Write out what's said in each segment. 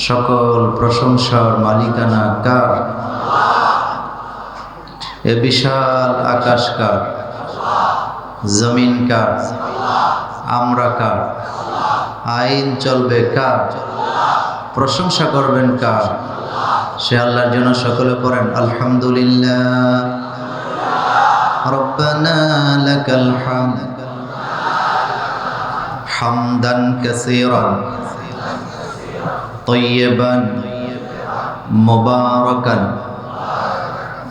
সকল প্রশংসার মালিকানা কার? এ বিশাল আকাশ কার? জমিন কার? আমরা কার? আইন চলবে কার? প্রশংসা করবেন কার? সে আল্লাহর জন্য সকলে পড়েন আলহামদুলিল্লাহ। রব্বানা লাকাল হামদ হামদান কাসীরান তয়্যিবান মুবারাকান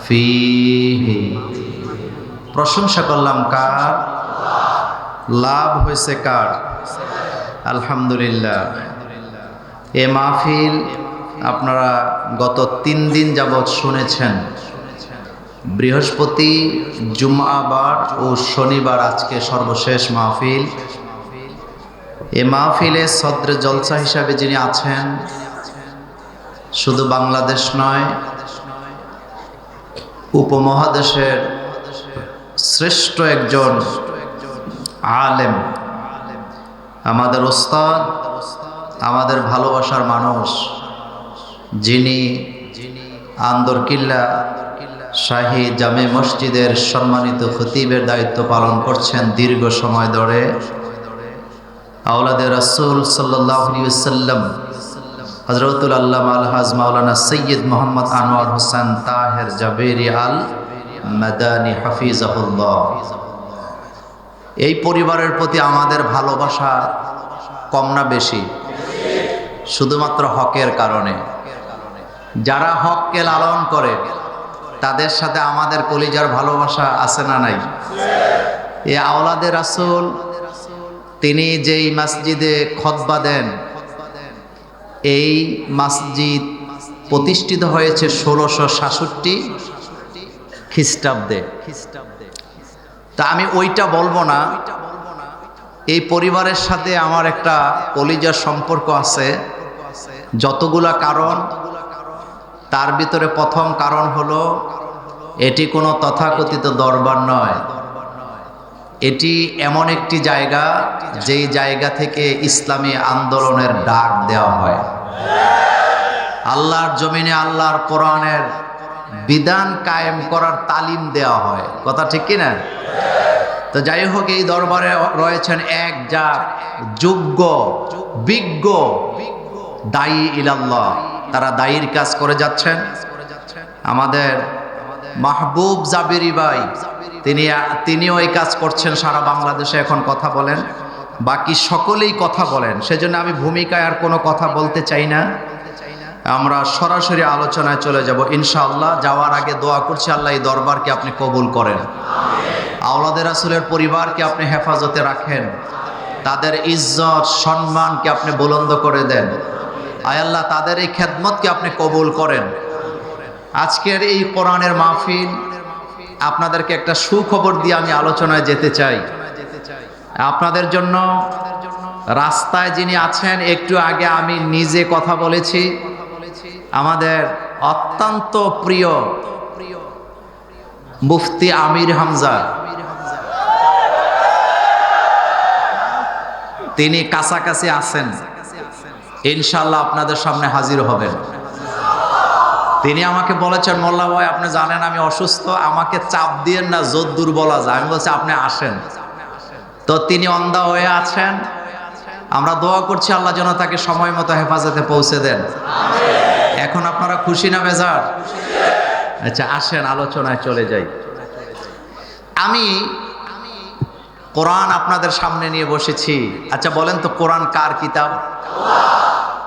ফীহি। প্রশংসা করলাম কার? লাভ হয়েছে কার? আলহামদুলিল্লাহ। এ মাহফিল আপনারা গত 3 দিন যাবৎ শুনেছেন। বৃহস্পতি, জুমআবার ও শনিবার আজকে সর্বশেষ মাহফিল। এ মাহফিলে সদরে জলসা হিসাবে যিনি আছেন, শুধু বাংলাদেশ নয়, উপমহাদেশের শ্রেষ্ঠ একজন আলেম, আমাদের ওস্তাদ, আমাদের ভালোবাসার মানুষ, যিনি আন্দরকিল্লা শাহী জামে মসজিদের সম্মানিত খতিবের দায়িত্ব পালন করছেন দীর্ঘ সময় ধরে। আওলাদে রাসূল সাল্লাল্লাহু আলাইহি ওয়াসাল্লাম হযরতুল আল্লামা আলহাজ মাওলানা সৈয়দ মোহাম্মদ আনোয়ার হোসেন তাহের জাবেরি আল মাদানী হাফিজাহুল্লাহ। এই পরিবারের প্রতি আমাদের ভালোবাসা কম না বেশি? শুধুমাত্র হকের কারণে। যারা হককে লালন করে তাদের সাথে আমাদের কলিজার ভালোবাসা আছে না নাই? এ আওলাদে রাসূল তিনি যেই মসজিদে খুতবা দেন, এই মসজিদ প্রতিষ্ঠিত হয়েছে 1666 খ্রিস্টাব্দে। তা আমি ওইটা বলবো না, এই পরিবারের সাথে আমার একটা কলিজার সম্পর্ক আছে। যতগুলা কারণ, তার ভিতরে প্রথম কারণ হলো এটি কোনো তথাকথিত দরবার নয়। এটি এমন একটি জায়গা যেই জায়গা থেকে ইসলামী আন্দোলনের ডাক দেওয়া হয়। আল্লাহর জমিনে আল্লাহর কোরআনের বিধান কায়েম করার তালিম দেওয়া হয়। কথা ঠিক কিনা? তো যাই হোক, এই দরবারে রয়েছেন এক জাত যোগ্য বিজ্ঞ দায়ী ইলাল্লাহ। তারা দায়ীর কাজ করে যাচ্ছেন। আমাদের মাহবুব জাবেরি ভাই, তিনিও এই কাজ করছেন সারা বাংলাদেশে। এখন কথা বলেন, বাকি সকলেই কথা বলেন, সেজন্য আমি ভূমিকায় আর কোনো কথা বলতে চাই না। আমরা সরাসরি আলোচনায় চলে যাব ইনশাআল্লাহ। যাওয়ার আগে দোয়া করছি, আল্লাহ এই দরবারকে আপনি কবুল করেন। আওলাদে রাসূলের পরিবারকে আপনি হেফাজতে রাখেন, তাদের ইজ্জত সম্মানকে আপনি বুলন্দ করে দেন। আয় আল্লাহ, তাদের এই খেদমতকে আপনি কবুল করেন। আজকের এই কোরআনের মাহফিল, আপনাদেরকে একটা সুখবর দিয়ে আমি আলোচনায় যেতে চাই। আপনাদের জন্য রাস্তায় যিনি আছেন, একটু আগে আমি নিজে কথা বলেছি, আমাদের অত্যন্ত প্রিয় মুফতি আমির হামজা, তিনি কাছাকাছি আছেন। ইনশাআল্লাহ আপনাদের সামনে হাজির হবেন। তিনি আমাকে বলেছেন, মোল্লা ভাই আপনি জানেন আমি অসুস্থ, আমাকে চাপ দিয়েন না, যদ্দূর বলা যায়। আমি বলছি আপনি আসেন। তো তিনি অন্ধা হয়ে আছেন। আমরা দোয়া করছি আল্লাহ যেন তাকে সময় মতো হেফাজতে পৌঁছে দেন। এখন আপনারা খুশি না বেজার? আচ্ছা, আসেন আলোচনায় চলে যাই। আমি কোরআন আপনাদের সামনে নিয়ে বসেছি। আচ্ছা বলেন তো, কোরআন কার কিতাব?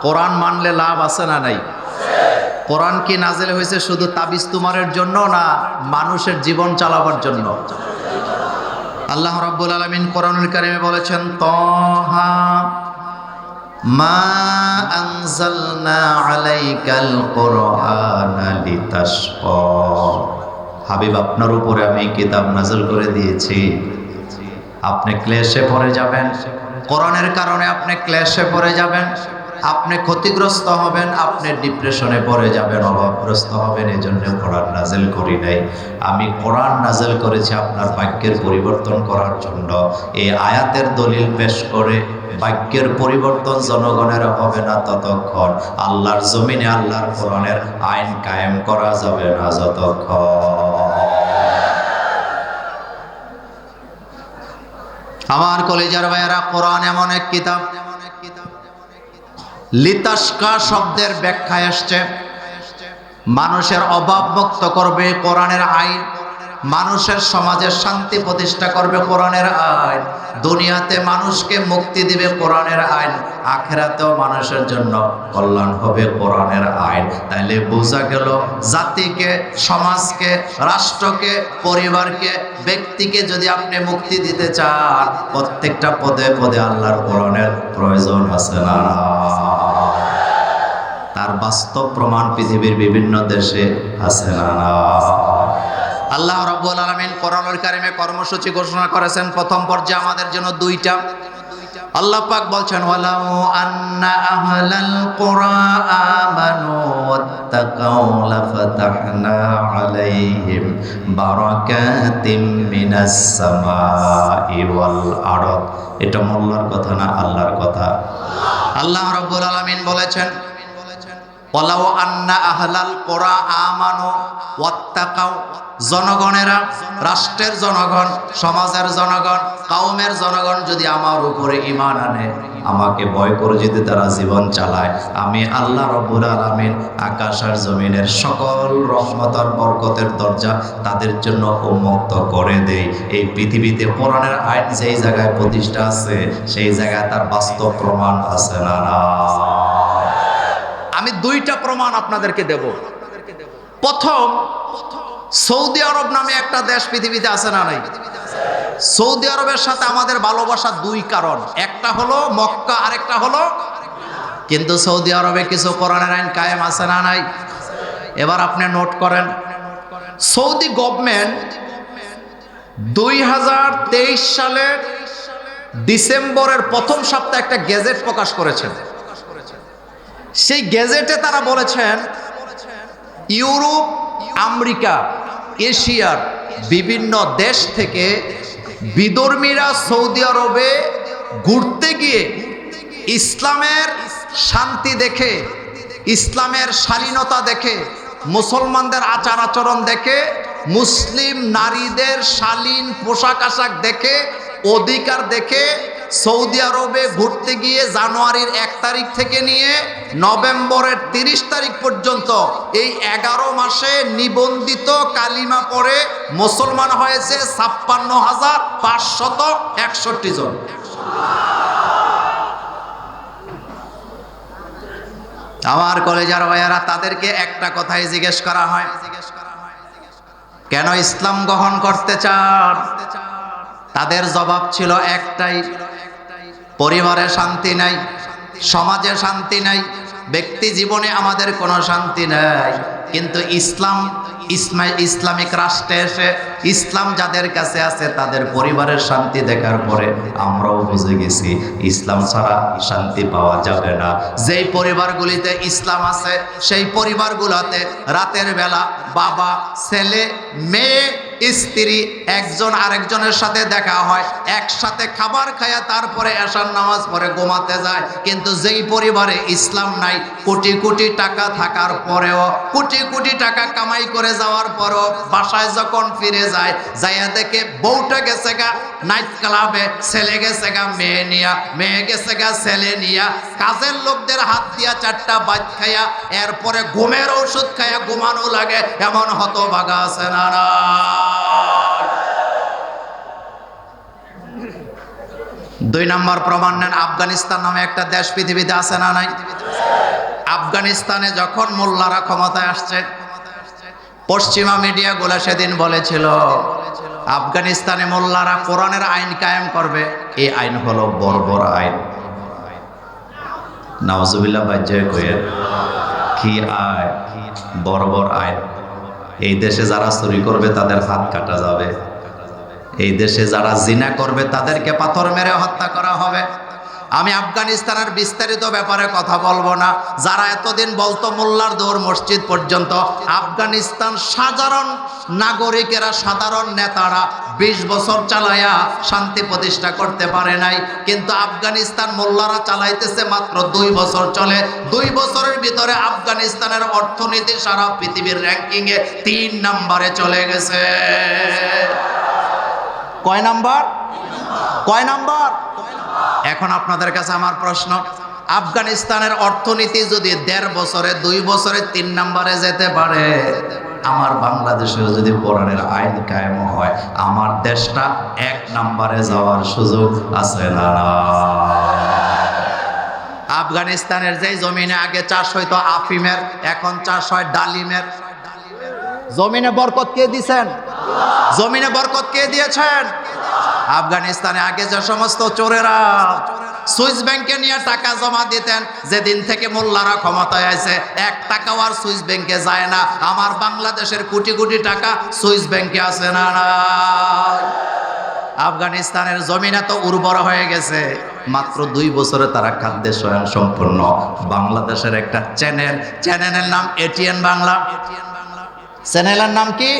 কোরআন মানলে লাভ আছে না নাই? কোরআন কি নাজিল হয়েছে শুধু তাবিজ তুমারের জন্য, না মানুষের জীবন চালাবার জন্য? আল্লাহ রাব্বুল আলামিন কোরআনুল কারীমে বলেছেন, তাহা মা আনজালনা আলাইকাল কোরআনা লিতাশকা। হাবিব, আপনার উপরে আমি কিতাব নাযিল করে দিয়েছি, আপনি ক্লেশে পড়ে যাবেন, কোরআনের কারণে আপনি ক্লেশে পড়ে যাবেন। আপনি ক্ষতিগ্রস্ত হবেন, আপনি ডিপ্রেশনে পড়ে যাবেন, অভাবগ্রস্ত হবেন। এই জন্য কোরআন নাজিল করি নাই। আমি কোরআন নাজিল করেছি আপনার ভাগ্যের পরিবর্তন করার জন্য। এই আয়াতের দলিল পেশ করে ভাগ্যের পরিবর্তন জনগণের হবে না ততক্ষণ, আল্লাহর জমিনে আল্লাহর কোরআনের আইন কায়েম করা যাবে না যতক্ষণ। আমার কলেজার ভাইয়েরা, কোরআন এমন এক কিতাব, লিতাশকা শব্দের ব্যাখ্যায় আসছে মানুষের অভাব মুক্ত করবে কোরআনের আইন, মানুষের সমাজে শান্তি প্রতিষ্ঠা করবে কোরআনের আইন, দুনিয়াতে মানুষকে মুক্তি দিবে কোরআনের আইন, আখিরাতেও মানুষের জন্য কল্যাণ হবে কোরআনের আইন। তাইলে বোঝা গেল জাতিকে, সমাজকে, রাষ্ট্রকে, পরিবারকে, ব্যক্তিকে যদি আপনি মুক্তি দিতে চান, প্রত্যেকটা পদে পদে আল্লাহর কোরআনের প্রয়োজন আছে না? তার বাস্তব প্রমাণ পৃথিবীর বিভিন্ন দেশে আছে না? আল্লাহ রাব্বুল আলামিন কোরআনুল কারীমে কর্মসূচি ঘোষণা করেছেন। প্রথম পর্যায়ে আমাদের জন্য দুইটা। আল্লাহ পাক বলছেন, ওয়ালাউ আন্না আহলাল কুরা আমানু ওয়াত্তাকাউ লাফাতাহনা আলাইহিম বারাকাতিম মিনাস সামাই ওয়াল আরদ। এটা মোল্লার কথা না, আল্লাহর কথা। আল্লাহ রাব্বুল আলামিন বলেছেন, ওয়ালাউ আন্না আহলাল কুরা আমানু ওয়াত্তাকাউ, জনগণেরা, রাষ্ট্রের জনগণ, সমাজের জনগণ, কওমের জনগণ যদি আমার উপরে ঈমান আনে, আমাকে ভয় করে যদি তারা জীবন চালায়, আমি আল্লাহ রাব্বুল আলামিন আকাশ আর জমিনের সকল রহমত আর বরকতের দরজা তাদের জন্য উন্মুক্ত করে দেই। এই পৃথিবীতে কোরআনের আইন যেই জায়গায় প্রতিষ্ঠা আছে, সেই জায়গায় তার বাস্তব প্রমাণ আছে না? আমি দুইটা প্রমাণ আপনাদেরকে দেব। প্রথম, সৌদি আরব নামে একটা দেশ পৃথিবীতে আছে না নাই? সৌদি আরবের সাথে আমাদের ভালোবাসা দুই কারণ, একটা হলো মক্কা, আরেকটা হলো, কিন্তু সৌদি আরবে কিছু কোরআনের আইন কায়েম আছে না নাই? এবার আপনি নোট করেন, সৌদি গভর্নমেন্ট 2023 সালের ডিসেম্বরের প্রথম সপ্তাহে একটা গেজেট প্রকাশ করেছেন। সেই গেজেটে তারা বলেছেন, ইউরোপ, আমেরিকা, এশিয়ার বিভিন্ন দেশ থেকে বিধর্মীরা সৌদি আরবে ঘুরতে গিয়ে ইসলামের শান্তি দেখে, ইসলামের শালীনতা দেখে, মুসলমানদের আচার আচরণ দেখে, মুসলিম নারীদের শালীন পোশাক আশাক দেখে, অধিকার দেখে সৌদি আরবে ঘুরতে গিয়ে জানুয়ারির 1 তারিখ থেকে নিয়ে নভেম্বরের 30 তারিখ পর্যন্ত এই 11 মাসে নিবন্ধিত কালিমা পড়ে মুসলমান হয়েছে 56,561 জন। আমার কলেজার ভাইয়ারা, তাদেরকে একটা কথাই জিজ্ঞেস করা হয়, কেন ইসলাম গ্রহণ করতে চান? তাদের জবাব ছিল একটাই, পরিবারে শান্তি নাই, সমাজে শান্তি নাই, ব্যক্তি জীবনে আমাদের কোনো শান্তি নাই। কিন্তু ইসলামিক রাষ্ট্রে এসে ইসলাম যাদের কাছে আছে তাদের পরিবারের শান্তি দেখার পরে আমরাও বুঝে গেছি ইসলাম ছাড়া শান্তি পাওয়া যাবে না। যেই পরিবারগুলিতে ইসলাম আছে সেই পরিবারগুলোতে রাতের বেলা বাবা, ছেলে, মেয়ে, স্ত্রী একজন আরেকজনের সাথে দেখা হয়, একসাথে খাবার খায়া তারপরে এশার নামাজ পড়ে ঘুমাতে যায়। কিন্তু যেই পরিবারে ইসলাম নাই, কোটি কোটি টাকা থাকার পরেও, কোটি কোটি টাকা কামাই করে যাওয়ার পরও বাসায় যখন ফিরে যায়, যাইয়া দেখে বউটা গেছে গা নাইট ক্লাবে, ছেলে গেছে গা মেয়ে নিয়া, মেয়ে গেছে গা ছেলে নিয়া, কাজের লোকদের হাত দিয়া 4টা বাদ খাইয়া এরপরে ঘুমের ওষুধ খাইয়া ঘুমানো লাগে, এমন হতভাগা আছে না? 2 নম্বর প্রমাণ নেন, আফগানিস্তান নামে একটা দেশ পৃথিবীতে আছে না নাই? আফগানিস্তানে যখন মোল্লারা ক্ষমতায় আসছে, পশ্চিমা মিডিয়াগুলো সেদিন বলেছিল আফগানিস্তানে মোল্লারা কোরআনের আইন কায়েম করবে। এই আইন হলো বর্বর আইন। নাউজুবিল্লাহ বাজ্জায় কয়ে কি আইন? বর্বর আইন। এই দেশে যারা চুরি করবে তাদের হাত কাটা যাবে, এই দেশে যারা জিনা করবে তাদেরকে পাথর মেরে হত্যা করা হবে, আমি আফগানিস্তানের বিস্তারিত ব্যাপারে কথা বলবো না। যারা এতদিন বলতো মোল্লার দৌড় মসজিদ পর্যন্ত, আফগানিস্তান সাধারণ নাগরিকেরা, সাধারণ নেতারা 20 বছর চালায়া শান্তি প্রতিষ্ঠা করতে পারে নাই, কিন্তু আফগানিস্তান মোল্লারা চালাইতেছে মাত্র 2 বছর চলে। 2 বছরের ভিতরে আফগানিস্তানের অর্থনীতি সারা পৃথিবীর র্যাঙ্কিংয়ে 3 নম্বরে চলে গেছে। কয় নাম্বার? কয় নাম্বার? এখন আপনাদের কাছে আমার প্রশ্ন, আফগানিস্তানের অর্থনীতি যদি 1.5 বছরে 2 বছরে 3 নম্বরে যেতে পারে, আমার বাংলাদেশেও যদি কোরআনের আইন কায়েম হয়, আমার দেশটা 1 নম্বরে যাওয়ার সুযোগ আছে না? আফগানিস্তানের যে জমিনে আগে চাষ হইতো আফিমের, এখন চাষ হয় ডালিমের। জমিনে বরকত কে দিয়েছেন? জমিনে বরকত কে দিয়েছেন? আফগানিস্তানে আগে যে সমস্ত চোরেরা সুইস ব্যাংকে নিয়ে টাকা জমা দিতেন, যেদিন থেকে মোল্লারা ক্ষমতায় আছে 1 টাকাও আর সুইস ব্যাংকে যায় না। আমার বাংলাদেশের কোটি কোটি টাকা সুইস ব্যাংকে আছে না? আফগানিস্তানের জমিন এত উর্বর হয়ে গেছে, মাত্র 2 বছরে তারা খাদ্যে স্বয়ং সম্পূর্ণ। বাংলাদেশের একটা চ্যানেলের নাম এটিএন বাংলা। চ্যানেলের নাম কি?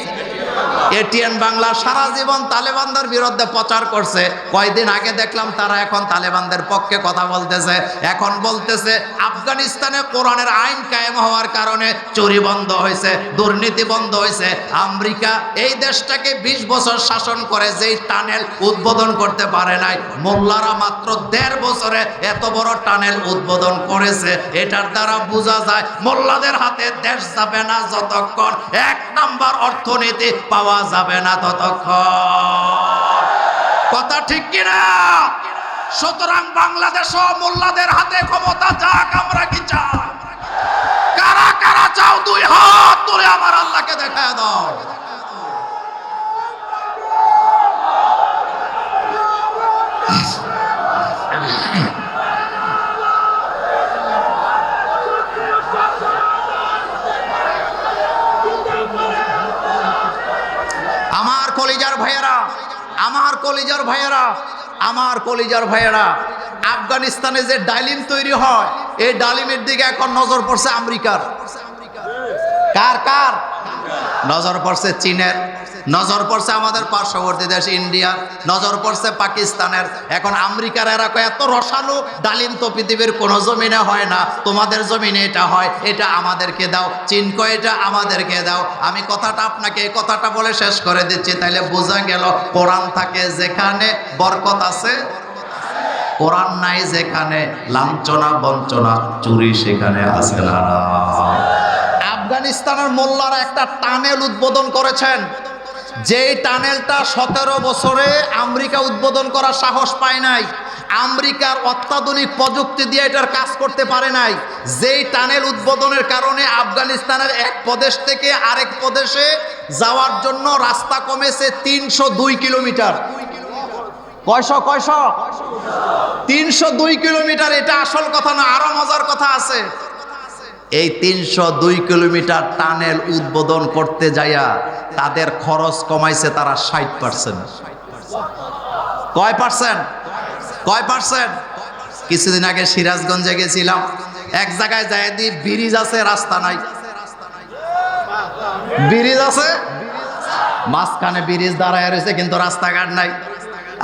এটিএন বাংলা। সারা জীবন তালেবানদের বিরুদ্ধে প্রচার করছে। কয়দিন আগে দেখলাম তারা এখন তালেবানদের পক্ষে কথা বলতেছে। এখন বলতেছে আফগানিস্তানে কোরআনের আইন কায়েম হওয়ার কারণে চুরি বন্ধ হয়েছে, দুর্নীতি বন্ধ হয়েছে। আমেরিকা এই দেশটাকে 20 বছর শাসন করে, যেই টানেল উদ্বোধন করতে পারে নাই, মোল্লারা মাত্র 1.5 বছরে এত বড় টানেল উদ্বোধন করেছে। এটার দ্বারা বোঝা যায় মোল্লাদের হাতে দেশ যাবে না যতক্ষণ 1 নাম্বার অর্থনীতি পাওয়া যাবে না ততক্ষণ। কথা ঠিক কিনা? সুতরাং বাংলাদেশ মোল্লাদের হাতে ক্ষমতা যাক, আমরা কি চাই? কারা কারা চাও 2 হাত তুলে আমার আল্লাহকে দেখায় দাও। আমার কলিজার ভাইয়েরা, আফগানিস্তানে যে ডালিম তৈরি হয়, এই ডালিমের দিকে এখন নজর পড়ছে আমেরিকার। কার নজর পড়ছে? চীনের, নজর পড়ছে আমাদের পার্শ্ববর্তী দেশ ইন্ডিয়ার, নজর পড়ছে পাকিস্তানের। এখন আমেরিকার এরা এত রসালো ডালিম তো পৃথিবীর কোনো জমিনে হয় না, তোমাদের জমিনে এটা হয়, এটা আমাদেরকে দাও। চীন কয় এটা আমাদেরকে দাও। আমি কথাটা আপনাকে এই কথাটা বলে শেষ করে দিচ্ছি, তাইলে বোঝা গেল কোরআন থাকে যেখানে বরকত আছে, কোরআন নাই যেখানে লাঞ্ছনা বঞ্চনা চুরি সেখানে আছে না। আফগানিস্তানের মোল্লারা একটা টানেল উদ্বোধন করেছেন, যেই টানেলটা 17 বছরে আমেরিকা উদ্বোধন করার সাহস পায় নাই। আমেরিকার অত্যাধুনিক প্রযুক্তি দিয়ে এটার কাজ করতে পারে নাই। যেই টানেল উদ্বোধনের কারণে আফগানিস্তানের এক প্রদেশ থেকে আরেক প্রদেশে যাওয়ার জন্য রাস্তা কমেছে 302 কিলোমিটার। কয়শো 302 কিলোমিটার। এটা আসল কথা না, আরো মজার কথা আছে। এই 302 কিলোমিটার টানেল উদ্বোধন করতে যাইয়া তাদের খরচ কমাইছে তারা 60%। কয় পার্সেন্ট? কিছুদিন আগে সিরাজগঞ্জে গেছিলাম, এক জায়গায় যাই দি ব্রিজ আছে, রাস্তা নাই। ব্রিজ আছে, মাঝখানে ব্রিজ দাঁড়ায় রয়েছে কিন্তু রাস্তাঘাট নাই।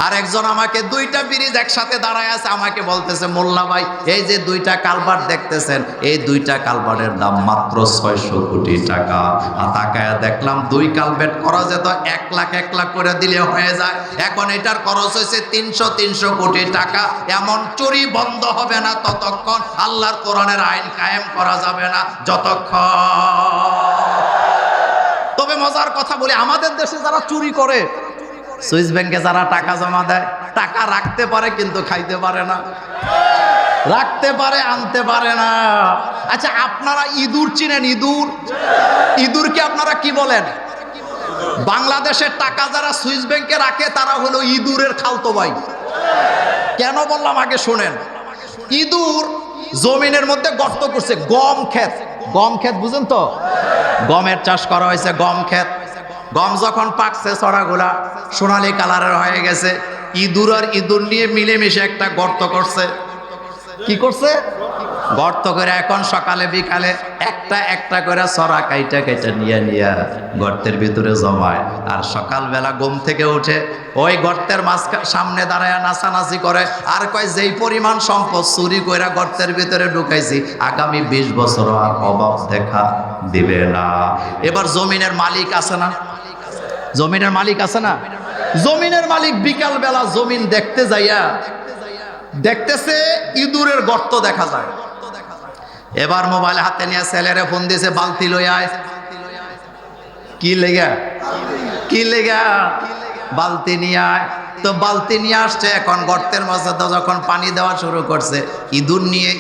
আর একজন আমাকে 2টা ব্রিজ একসাথে দাঁড়ায় আছে, আমাকে বলতেছে মোল্লা ভাই এই যে 2টা কালভার্ট দেখতেছেন, এই 2টা কালভার্টের দাম মাত্র 600 কোটি টাকা। আর তাকায়া দেখলাম 2 কালভার্ট করা যেত 1 লাখ করে দিলে হয়ে যায়, এখন এটার খরচ হয়েছে 300 কোটি টাকা। এমন চুরি বন্ধ হবে না ততক্ষণ, আল্লাহর কোরআনের আইন কায়েম করা যাবে না যতক্ষণ। তবে মজার কথা বলি, আমাদের দেশে যারা চুরি করে, সুইস ব্যাংকে যারা টাকা জমা দেয়, টাকা রাখতে পারে কিন্তু খাইতে পারে না, রাখতে পারে আনতে পারে না। আচ্ছা, আপনারা ইঁদুর চিনেন? ইঁদুরকে আপনারা কি বলেন? বাংলাদেশের টাকা যারা সুইস ব্যাংকে রাখে তারা হলো ইঁদুরের খালতো ভাই। কেন বললাম আগে শোনেন। ইঁদুর জমিনের মধ্যে গর্ত করছে, গম ক্ষেত বুঝেন তো, গমের চাষ করা হয়েছে, গম ক্ষেত। গম যখন পাকছে, ছড়াগুলা সোনালি কালারের হয়ে গেছে, ইঁদুর আর ইঁদুর নিয়ে মিলেমিশে একটা গর্ত করছে। কি করছে? গর্ত করে এখন সকালে বিকালে একটা একটা করে সরা কাইটা কাইটা নিয়ে গর্তের ভিতরে জমায়। আর সকালবেলা ঘুম থেকে উঠে ওই গর্তের সামনে দাঁড়ায় নাচানাচি করে আর কয় যেই পরিমাণ সম্পদ চুরি কইরা গর্তের ভিতরে ঢুকাইছি আগামী 20 বছর আর অভাব দেখা দিবে না। এবার জমিনের মালিক আছে না? জমিনের মালিক আছে না? জমিনের মালিক বিকাল বেলা জমিন দেখতে যাইয়া দেখতেছে ইঁদুরের গর্ত দেখা যায়। এবার মোবাইল হাতে নিয়ে ছেলেরে ফোন দিয়েছে, বালতি লই আয়। কি লেগা বালতি নিয়ে আয়। তো বালতি নিয়ে আসছে। এখন গর্তের মাঝে যখন পানি দেওয়া শুরু করছে,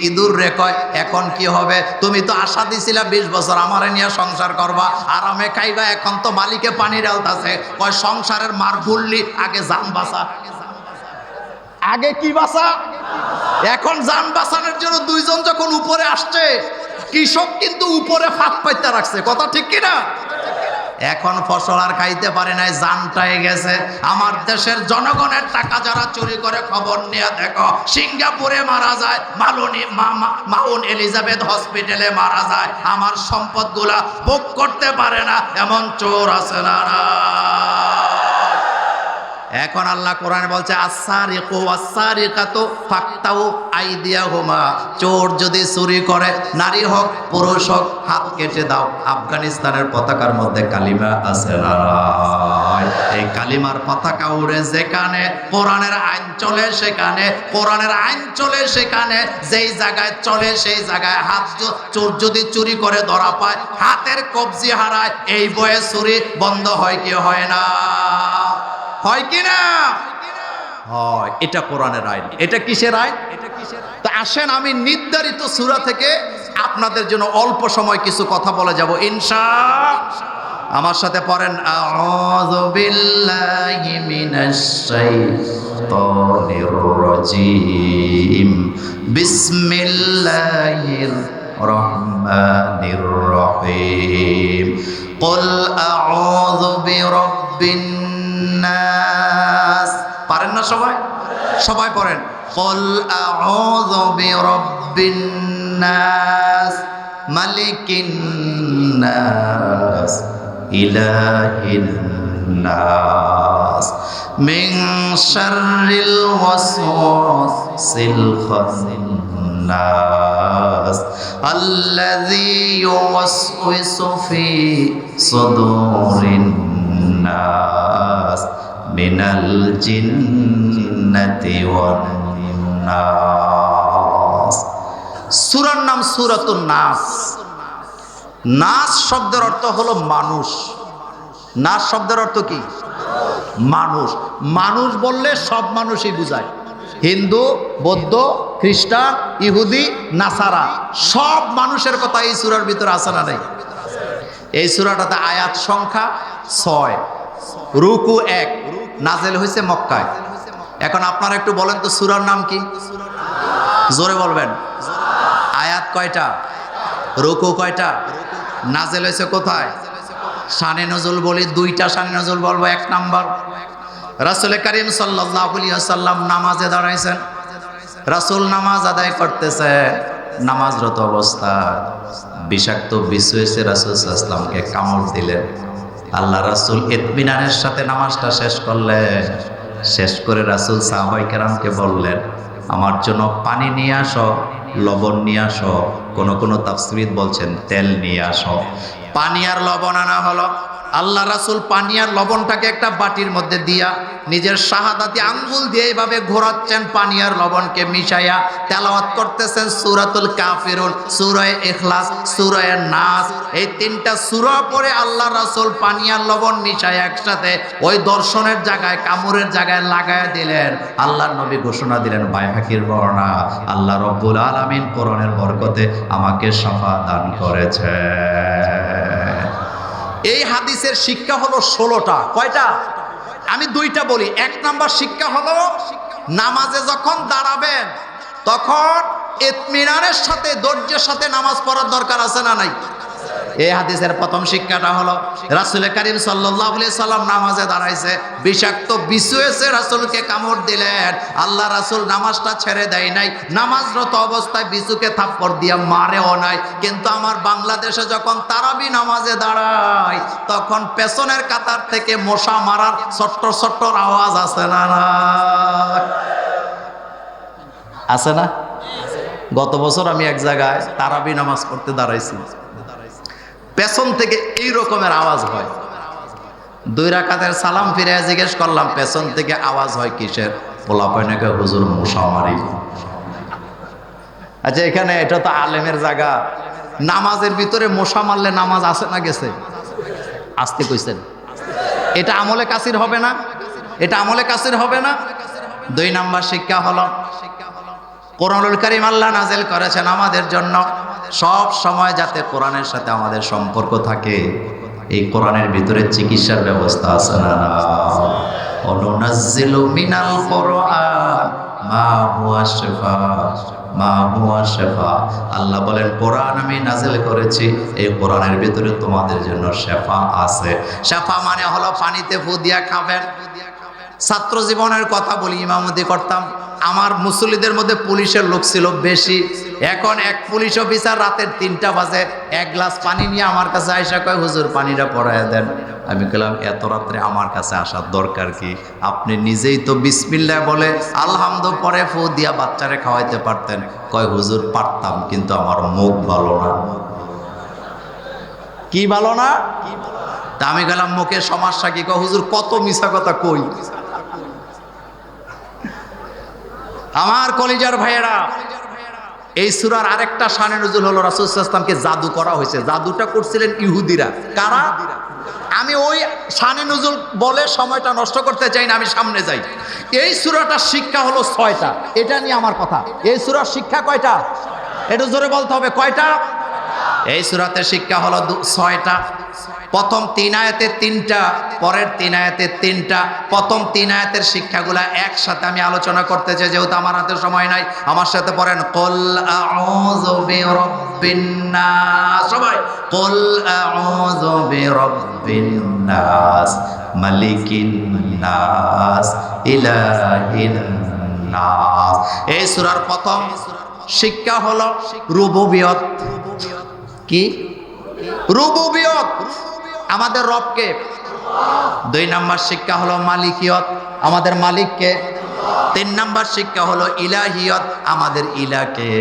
ইঁদুর রে কয় এখন কি হবে? তুমি তো আশা দিছিলা 20 বছর আমারে নিয়ে সংসার করবা, আরামে খাইবা, এখন তো মালিকে পানি ডালতাছে। কয় সংসারের মার ভুললি, আগে জান বাঁচা। আগে কি বাঁচা? এখন জান বাঁচানোর জন্য দুইজন যখন উপরে আসছে, কৃষক কিন্তু উপরে ফাঁক পাইতে রাখছে। কথা ঠিক কিনা? এখন ফসল আর খাইতে পারে নাই, জানটাই গেছে। আমার দেশের জনগণের টাকা যারা চুরি করে খবর নিয়ে দেখো, সিঙ্গাপুরে মারা যায়, মাউন্ট এলিজাবেথ হসপিটালে মারা যায়। আমার সম্পদগুলা ভোগ করতে পারে না এমন চোর আছে না? এখন আল্লাহ কোরআনে বলছে আস-সারিকু ওয়াস-সারিকাতু ফাকতাউ আইদিয়াহুমা। চোর যদি চুরি করে, নারী হোক পুরুষ হোক, হাত কেটে দাও। আফগানিস্তানের পতাকার মধ্যে কালিমা আছে না? এই কালিমার পতাকা উড়ে যেখানে কোরআনের আইন চলে সেখানে, কোরআনের আইন চলে সেখানে, যেই জায়গায় চলে সেই জায়গায় হাত চোর যদি চুরি করে ধরা পায়, হাতের কবজি হারায়। এই বয়ে চুরি বন্ধ হয় কি হয় না? হয় কি না? হয়। এটা কোরআনের আইন। এটা কিসের আইন? তা আসেন আমি নির্ধারিত সূরা থেকে আপনাদের জন্য অল্প সময় কিছু কথা বলে যাব ইনশাআল্লাহ। আমার সাথে পড়েন, আউযু বিল্লাহি মিনাশ শাইতানির রাজীম, বিসমিল্লাহির রহমানির রহিম। কুল আউযু বিরাব্বিন নাস। পারেন না সবাই? সবাই পড়েন। কুল আউযু বিরাব্বিন নাস, মালিকিন নাস, ইলাহিন নাস, মিন শাররিল ওয়াসওয়াসিল খান্নাস, আল্লাযী ইউওয়াসওয়িসু ফি সুদুরিন নাস, মিনাল জিন্নাতি ওয়ান নাস। সূরার নাম সূরাতুন নাস। নাস শব্দের অর্থ হলো মানুষ। নাস শব্দের অর্থ কি? মানুষ। মানুষ বললে সব মানুষই বোঝায়। হিন্দু, বৌদ্ধ, খ্রিস্টান, ইহুদি, নাসারা, সব মানুষের কথা এই সূরার ভিতরে আছে না নাই? এই সূরাটাতে আয়াত সংখ্যা 6, রুকু 1, নাজেল হয়েছে মক্কায়। এখন আপনারা একটু বলেন তো সূরার নাম কি? জোরে বলবেন। আয়াত কয়টা? রুকু কয়টা? নাজেল হয়েছে কোথায়? শানে নজুল বলি, 2টা শানে নজুল বলবো। 1 নাম্বার, রাসূল করিম সাল্লাল্লাহু আলাইহি ওয়াসাল্লাম নামাজে দাঁড়াইছেন। রাসূল নামাজ আদায় করতেছে, নামাজরত অবস্থায় বিষাক্ত বিছু এসে রাসূল সাল্লাল্লাহু আলাইহি ওয়াসাল্লামকে কামড় দিলেন। আল্লাহ রাসূল ইতমিনানের সাথে নামাজটা শেষ করলেন। শেষ করে রাসূল সাহাবায়ে কেরামকে বললেন, আমার জন্য পানি নিয়ে আসো, লবণ নিয়ে আসো। কোন কোন তাফসীর বলছেন তেল নিয়ে আসো। পানি আর লবণ আনা হলো। আল্লাহ রাসূল পানি আর লবণটাকে একটা বাটির মধ্যে দিয়া নিজের শাহাদাতি আঙ্গুল দিয়ে এইভাবে ঘোরাচ্ছেন, পানি আর লবণকে মিশাইয়া তেলাওয়াত করতেছেন সূরাতুল কাফিরুন, সূরা ইখলাস, সূরা নাস। এই 3টা সূরা পড়ে আল্লাহ রাসূল পানি আর লবণ মিশাইয়া একসাথে ওই দর্শনের জায়গায়, কামড়ের জায়গায় লাগায়া দিলেন। আল্লাহর নবী ঘোষণা দিলেন, বাইহাকির বর্ণনা, আল্লাহ রাব্বুল আলামিন কোরআনের বরকতে আমাকে শাফা দান করেছে। এই হাদিসের শিক্ষা হলো 16টা। কয়টা? আমি 2টা বলি। 1 নাম্বার শিক্ষা হলো, নামাজে যখন দাঁড়াবেন তখন ইতমিনানের সাথে, ধৈর্যের সাথে নামাজ পড়ার দরকার আছে না নাই? এই হাদিসের প্রথম শিক্ষাটা হলো রাসূল করিম সাল্লাল্লাহু আলাইহি সাল্লাম নামাজে দাঁড়াইছে, বিষাক্ত বিছু এসে রাসূলকে কামড় দিলেন, আল্লাহ রাসূল নামাজটা ছেড়ে দেয় নাই, নামাজরত অবস্থায় বিছুকে থাপ্পড় দিয়ে মারেও নাই। কিন্তু আমার বাংলাদেশে যখন তারাবি নামাজে দাঁড়ায় তখন পেছনের কাতার থেকে মশা মারার ছোট্ট ছোট্ট আওয়াজ আছে না? আছে না? গত বছর আমি এক জায়গায় তারাবি নামাজ পড়তে দাঁড়াইছি, পেছন থেকে এই রকমের আওয়াজ হয়। 2 রাকাতের সালাম ফিরে জিজ্ঞেস করলাম পেছন থেকে আওয়াজ হয় কিসের? পোলাপায় নাকি হুজুর মশা মারি। আচ্ছা, এখানে এটা তো আলেমের জায়গা, নামাজের ভিতরে মশা মারলে নামাজ আছে না গেছে? আসতে কইছেন, এটা আমলে কাসির হবে না? এটা আমলে কাসির হবে না? 2 নাম্বার শিক্ষা হলো কোরআনুল কারীম আল্লাহ নাযিল করেছেন আমাদের জন্য সব সময় যাতে কোরআনের সাথে আমাদের সম্পর্ক থাকে। এই কোরআনের ভিতরে চিকিৎসার ব্যবস্থা আছে না? অনুনাজ্জিলু মিনাল কোরআন মা হুয়া শিফা, মা হুয়া শিফা। আল্লাহ বলেন কোরআন আমি নাযিল করেছি, এই কোরআনের ভিতরে তোমাদের জন্য শিফা আছে। শিফা মানে হলো পানিতে ফু দিয়া খাবেন। ছাত্র জীবনের কথা বলি, ইমামতি করতাম, আমার মুসল্লিদের মধ্যে পুলিশের লোক ছিল বেশি। এখন এক পুলিশ অফিসার রাতের 3টা বাজে 1 গ্লাস পানি নিয়ে আমার কাছে আইসা কয় হুজুর পানিটা পড়ায় দেন। আমি বললাম এত রাত্রে আমার কাছে আসার দরকার কি? আপনি নিজেই তো বিসমিল্লাহ বলে আলহামদু পরে ফু দিয়া বাচ্চারে খাওয়াইতে পারতেন। কয় হুজুর পারতাম, কিন্তু আমার মুখ ভালো না। কি ভালো না? তা আমি গেলাম মুখের সমস্যা কি? কয় হুজুর কত মিছা কথা কই। আমার কলিজার ভাইয়েরা, এই সূরার আরেকটা শানে নজুল হলো রাসূল সাল্লাল্লাহু আলাইহি ওয়াসাল্লামকে জাদু করা হয়েছে। জাদুটা করছিলেন ইহুদিরা। কারা? আমি ওই শানে নজুল বলে সময়টা নষ্ট করতে চাই না, আমি সামনে যাই। এই সূরাটার শিক্ষা হলো 6টা, এটা নিয়ে আমার কথা। এই সূরার শিক্ষা কয়টা? এটা জোরে বলতে হবে, কয়টা? এই সূরাতে শিক্ষা হলো 6টা। প্রথম 3 আয়াতে 3টা, পরের 3 আয়াতে 3টা। প্রথম 3 আয়াতের শিক্ষাগুলা একসাথে আমি আলোচনা করতে চাই, যেহেতু আমার হাতে সময় নাই। আমার সাথে পড়েন কুল আউযু বিরাব্বিন নাস। সবাই কুল আউযু বিরাব্বিন নাস মালিকিন নাস ইলাহিন নাস। এই সূরার প্রথম শিক্ষা হলো রুবুবিয়ত। কি? রুবুবিয়ত, আমাদের রবকে। 2 নাম্বার শিক্ষা হলো মালিকিয়ত, আমাদের মালিককে। 3 নাম্বার শিক্ষা হলো ইলাহিয়ত, আমাদের ইলাকে।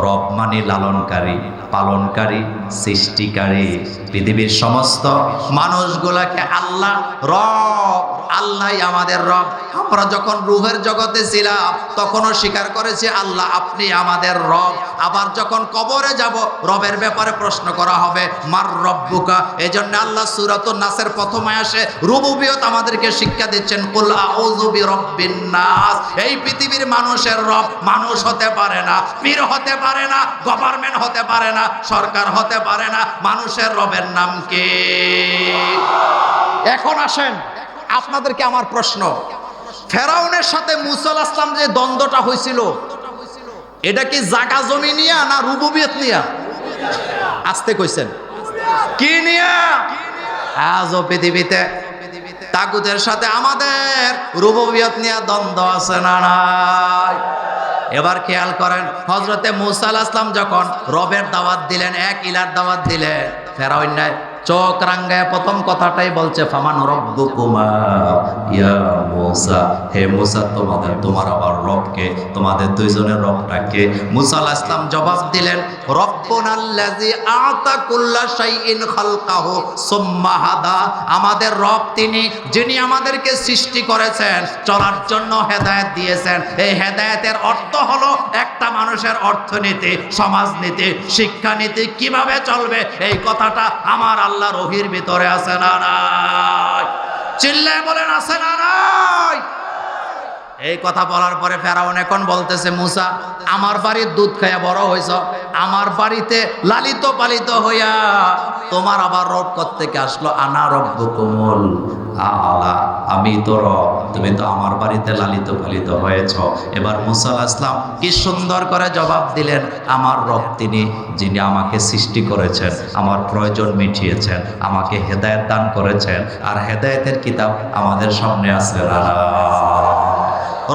রব মানে লালনকারী, পালনকারী, সৃষ্টিকারী। পৃথিবীর সমস্ত মানুষগুলাকে আল্লাহ রব, আল্লাহই আমাদের রব। আমরা যখন রূহের জগতে ছিলাম তখনও স্বীকার করেছি আল্লাহ আপনি আমাদের রব। আবার যখন কবরে যাব রবের ব্যাপারে প্রশ্ন করা হবে, মার রব্বুকা। এজন্য আল্লাহ সূরাতুন নাসের প্রথমে আসে রুবুবিয়ত আমাদেরকে শিক্ষা দিচ্ছেন, কুল আউযু বিরাব্বিন নাস। এই পৃথিবীর মানুষের রব মানুষ হতে পারে না, পীর হতে পারে না, গভর্নমেন্ট হতে পারে না, সরকার হতে পারে না। মানুষের রবের নাম কি? এখন আসেন আপনাদেরকে আমার প্রশ্ন, ফেরাউনের সাথে মূসা আলাইহিস সালাম যে দ্বন্দ্বটা হয়েছিল, এটা কি জায়গা জমি নিয়া না রুবুবিয়ত নিয়া? আসতে কইছেন কি নিয়া? আজও পৃথিবীতে তাগুতের সাথে আমাদের রুবুবিয়ত নিয়ে দ্বন্দ্ব আছে না নাই? এবার খেয়াল করেন, হযরতে মূসা আলাইহিস সালাম যখন রবের দাওয়াত দিলেন, এক ইলার দাওয়াত দিলেন, ফেরাউন নাই চোখ রাঙ্গায় প্রথম কথাটাই বলছে ফামান রব্বুকুমা ইয়া মূসা। হে মূসা, তোমার আবার রবকে, তোমাদের দুইজনের রবটাকে? মূসা আলাইহিস সালাম জবাব দিলেন, রব্বুনাল্লাযী আতা কুল্লা শাইইন খালকাহু সুম্মা হাদা। আমাদের রব তিনি, যিনি আমাদেরকে সৃষ্টি করেছেন, চলার জন্য হেদায়েত দিয়েছেন। এই হেদায়েতের অর্থ হলো একটা মানুষের অর্থনীতি, সমাজনীতি, শিক্ষানীতি কিভাবে চলবে, এই কথাটা আমার আল্লাহর ওহীর ভিতরে আছে না নাই? চিল্লায় বলেন আছে না নাই? এই কথা বলার পরে ফেরাউন এখন বলতেছে, মূসা আমার বাড়ির দুধ খাইয়া বড় হইছ, আমার বাড়িতে লালিত পালিত হইয়া তোমার আবার রব কোত্থেকে আসলো? আনা রব্বুকুমুল আলা, আমি তো রব, তুমি তো আমার বাড়িতে লালিত পালিত হয়েছ। এবার মুসা আলাইহিস সালাম কি সুন্দর করে জবাব দিলেন, আমার রব তিনি যিনি আমাকে সৃষ্টি করেছেন, আমার প্রয়োজন মিটিয়েছেন, আমাকে হেদায়েত দান করেছেন, আর হেদায়েতের কিতাব আমাদের সামনে আছে।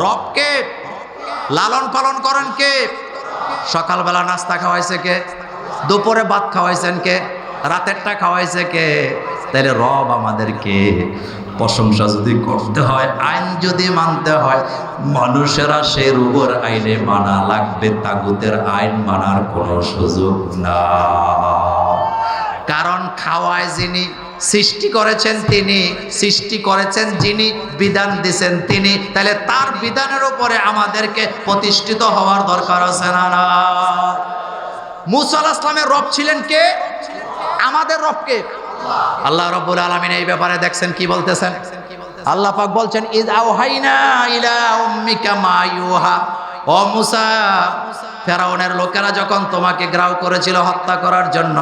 রবকে লালন পালন করেন কে? সকালবেলা নাস্তা খাওয়াইছে কে? দুপুরে ভাত খাওয়াইছেন কে? রাতেরটা খাওয়াইছে কে? তাইলে রব আমাদেরকে প্রশংসা যদি করতে হয়, আইন যদি মানতে হয়, মানুষেরা সেই রূপের আইনে মানা লাগবে, তাগুতের আইন মানার কোনো সুযোগ না। কারণ খাওয়ায় যিনি, সৃষ্টি করেছেন তিনি, সৃষ্টি করেছেন যিনি, বিধান দিছেন তিনি, তাহলে তার বিধানের উপরে আমাদেরকে প্রতিষ্ঠিত হওয়ার দরকার আছে না? না। মুসা আলাইহিস সালামের রব ছিলেন কে? আমাদের রব কে? আল্লাহ রাব্বুল আলামিন এই ব্যাপারে দেখছেন কি বলতেছেন। আল্লাহ পাক বলছেন, ইয আওহাইনা ইলা উম্মিকা মা ইউহা। ও মুসা, ফেরাউনের লোকেরা যখন তোমাকে গ্রাও করেছিল হত্যা করার জন্য,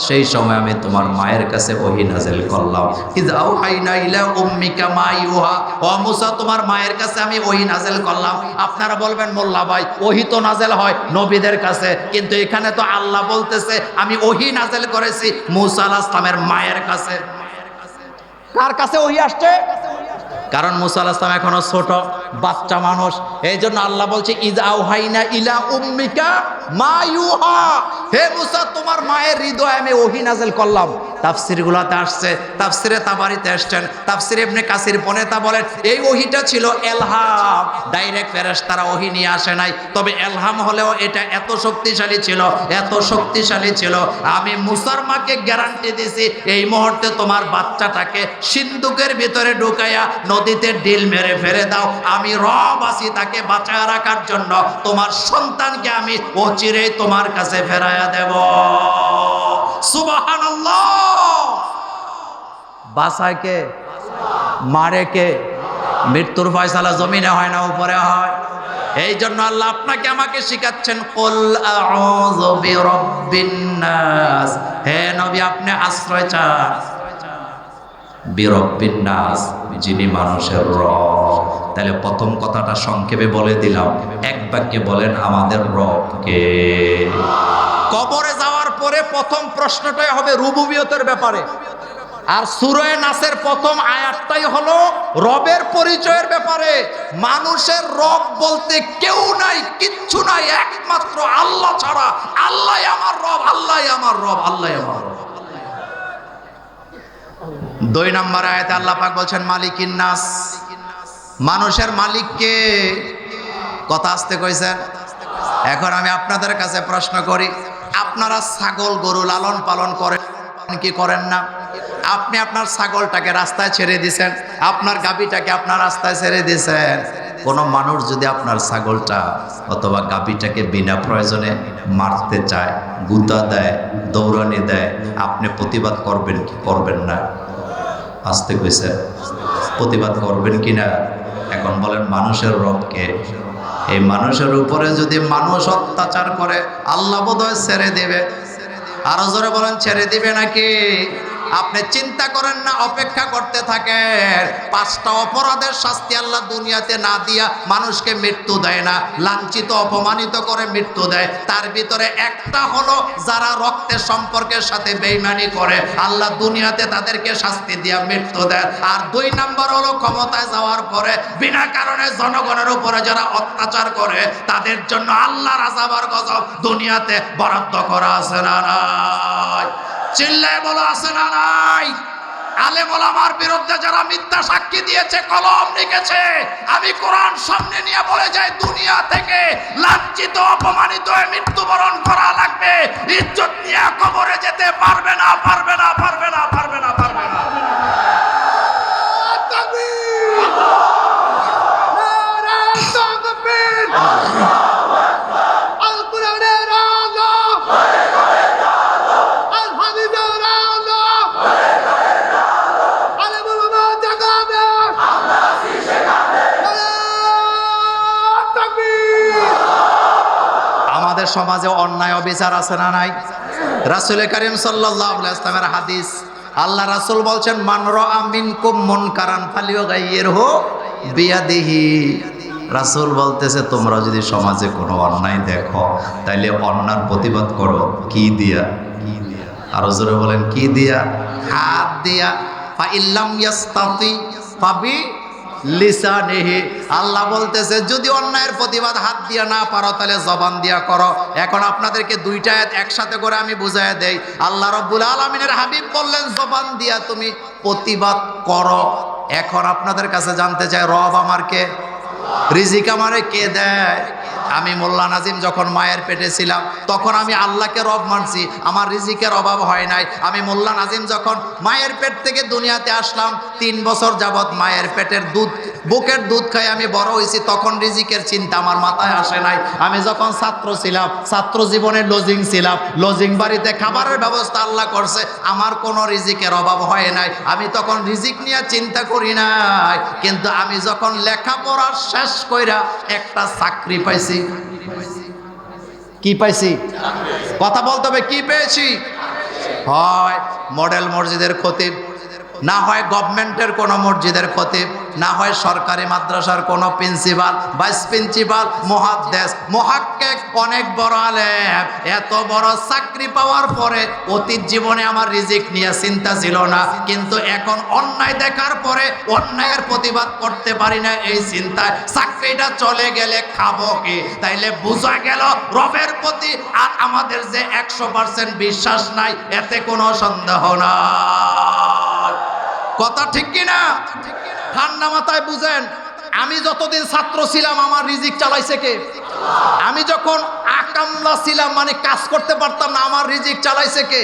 সেই সময় আমি তোমার মায়ের কাছে ওহী নাযিল করলাম। ইয আওহাইনা ইলা উম্মিকা মা ইউহা। ও মুসা, তোমার মায়ের কাছে আমি ওহী নাযিল করলাম। আপনারা বলবেন মোল্লা ভাই, ওহী তো নাযিল হয় নবীদের কাছে, কিন্তু এখানে তো আল্লাহ বলতেছে আমি ওহী নাযিল করেছি মুসা আলাইহিস সালামের মায়ের কাছে। কার কাছে ওহী আসছে? কারণ মুসা আলাইহিস সালাম এখনো ছোট বাচ্চা মানুষ, এই জন্য আল্লাহ বলছে ইয আওহাইনা ইলা উম্মিকা মা ইউহা। হে মুসা, তোমার মায়ের হৃদয়ে আমি ওহী নাযিল করলাম। তাফসীরগুলোতে আসছে, তাফসীরে তাবারিতে আসছেন, তাফসীর ইবনে কাসির বনেতা বলেন এই ওহীটা ছিল এলহাম, ডাইরেক্ট ফেরেশতারা ওহী নিয়ে আসে নাই, তবে এলহাম হলেও এটা এত শক্তিশালী ছিল, এত শক্তিশালী ছিল, আমি মুসার মাকে গ্যারান্টি দিছি এই মুহূর্তে তোমার বাচ্চাটাকে সিন্ধুকের ভিতরে ঢুকাইয়া নদীতে ডিল মেরে ফেলে দাও, আমি রব আছি তাকে বাঁচায় রাখার জন্য, তোমার সন্তানকে আমি অচিরেই তোমার কাছে ফেরাইয়া দেব। সুবহানাল্লাহ। বাঁচায় কে? মারে কে? মৃত্যুর ফয়সালা জমিনে হয় না উপরে হয়। এই জন্য আল্লাহ আপনাকে আমাকে শিখাচ্ছেন, কুল আউযু বিরাব্বিন নাস। হে নবী, আপনি আশ্রয় চান বিরব্বিন নাস, যিনি মানুষের রব। তাহলে প্রথম কথাটা সংক্ষেপে বলে দিলাম, এক বাক্যে বলেন আমাদের রব কে? কবরে যাওয়ার পরে প্রথম প্রশ্নটাই হবে রুবুবিয়তের ব্যাপারে, আর সূরা নাসের প্রথম আয়াতটাই হলো রবের পরিচয়ের ব্যাপারে। মানুষের রব বলতে কেউ নাই, কিচ্ছু নাই, একমাত্র আল্লাহ ছাড়া। আল্লাহই আমার রব, আল্লাহই আমার রব, আল্লাহই আমার রব। 2 নম্বর আয়াতে আল্লাহ পাক বলছেন মালিকিন নাস, মানুষের মালিক কে? কথা আসতে কইছেন। এখন আমি আপনাদের কাছে প্রশ্ন করি, আপনারা ছাগল গরু লালন পালন করেন কি করেন না? আপনি আপনার ছাগলটাকে রাস্তায় ছেড়ে দিয়েছেন, আপনার গাভীটাকে আপনার রাস্তায় ছেড়ে দিয়েছেন, কোন মানুষ যদি আপনার ছাগলটা অথবা গাভীটাকে বিনা প্রয়োজনে মারতে চায়, গুতা দেয়, দৌড়ানি দেয়, আপনি প্রতিবাদ করবেন কি করবেন না? আসতে কইছে, প্রতিবাদ করবেন কিনা? এখন বলেন মানুষের রবকে। এই মানুষের উপরে যদি মানুষ অত্যাচার করে আল্লাহ বোধহয় ছেড়ে দেবে। আরো জোরে বলেন, ছেড়ে দিবে নাকি? আপনি চিন্তা করেন না, অপেক্ষা করতে থাকেন। 5টা অপরাধের শাস্তি আল্লাহ দুনিয়াতে না দিয়া মানুষকে মৃত্যু দেয় না, লাঞ্ছিত অপমানিত করে মৃত্যু দেয়। তার ভিতরে একটা হলো যারা রক্তের সম্পর্কের সাথে বেঈমানি করে, আল্লাহ দুনিয়াতে তাদেরকে শাস্তি দিয়া মৃত্যু দেয়। আর 2 নাম্বার হলো ক্ষমতায় যাওয়ার পরে বিনা কারণে জনগণের উপরে যারা অত্যাচার করে তাদের জন্য আল্লাহর আযাব আর গজব দুনিয়াতে বরাদ্দ করা আছে না নাই? চিল্লায় বলো আছে না নাই? আলেম ওলামার বিরুদ্ধে যারা মিথ্যা সাক্ষী দিয়েছে, কলম লিখেছে, আমি কোরআন সামনে নিয়ে বলে যাই, দুনিয়া থেকে লাঞ্ছিত অপমানিত হয়ে মৃত্যুবরণ করা লাগবে, ইজ্জত নিয়ে কবরে যেতে পারবে না, পারবে না, পারবে না, পারবে না, পারবে না। সমাজে অন্যায় অবিচার আছে না নাই? রাসূল করিম সাল্লাল্লাহু আলাইহি ওয়াসাল্লামের হাদিস, আল্লাহ রাসূল বলছেন মান রাআ মিনকুম মুনকারান ফালিয়ুগাইয়িরহু বিয়াদিহি। রাসূল বলতেছে তোমরা যদি সমাজে কোনো অন্যায় দেখো তাইলে অন্যায়ের প্রতিবাদ করো কি দিয়া? আরো জোরে বলেন কি দিয়া? হাত দিয়া। ফা ইল্লাম ইয়াস্তাতি ফাবি লিসানিহি। আল্লাহ বলতেছে যদি অন্যায়ের প্রতিবাদ হাত দিয়া না পারো তাহলে জবান দিয়া করো। এখন আপনাদেরকে দুইটা আয়াত একসাথে করে আমি বুঝাইয়া দেই। আল্লাহ রাব্বুল আলামিনের হাবিব বললেন জবান দিয়া তুমি প্রতিবাদ করো। এখন আপনাদের কাছে জানতে চাই রব আমার কে? রিজিক আমারে কে দেয়? আমি মোল্লা নাজিম যখন মায়ের পেটে ছিলাম তখন আমি আল্লাহকে রব মানছি, আমার রিজিকের অভাব হয় নাই। আমি মোল্লা নাজিম যখন মায়ের পেট থেকে দুনিয়াতে আসলাম 3 বছর যাবৎ মায়ের পেটের দুধ, বুকের দুধ খাই আমি বড় হয়েছি, তখন রিজিকের চিন্তা আমার মাথায় আসে নাই। আমি যখন ছাত্র ছিলাম, ছাত্র জীবনে লজিং ছিলাম, লজিং বাড়িতে খাবারের ব্যবস্থা আল্লাহ করছে, আমার কোনো রিজিকের অভাব হয় নাই। আমি তখন রিজিক নিয়ে চিন্তা করি নাই। কিন্তু আমি যখন লেখাপড়া শেষ কইরা একটা চাকরি পাইছি। কি পাইছি? কথা বলতে হবে, কি পেয়েছি? হয় মডেল মসজিদের খতিব, না হয় গভর্নমেন্টের কোনো মসজিদের খতিব, না হয় সরকারি মাদ্রাসার কোনো প্রিন্সিপাল, ভাইস প্রিন্সিপাল, মুহাদ্দিস, মুহাক্কিক, অনেক বড় আলেম। এত বড় চাকরি পাওয়ার পরে অতীত জীবনে আমার রিজিক নিয়ে চিন্তা ছিল না, কিন্তু এখন অন্যায় দেখার পরে অন্যায়ের প্রতিবাদ করতে পারি না এই চিন্তায় চাকরিটা চলে গেলে খাবো কি? তাইলে বোঝা গেল রবের প্রতি আর আমাদের যে 100% বিশ্বাস নাই, এতে কোনো সন্দেহ নাই। কথা ঠিক কিনা? ঠান্ডা মাথায় বুঝেন। আমি যতদিন ছাত্র ছিলাম আমার রিজিক চালাইছে কে? আমি যখন আকামলা ছিলাম, মানে কাজ করতে পারতাম না, আমার রিজিক চালাইছে কে?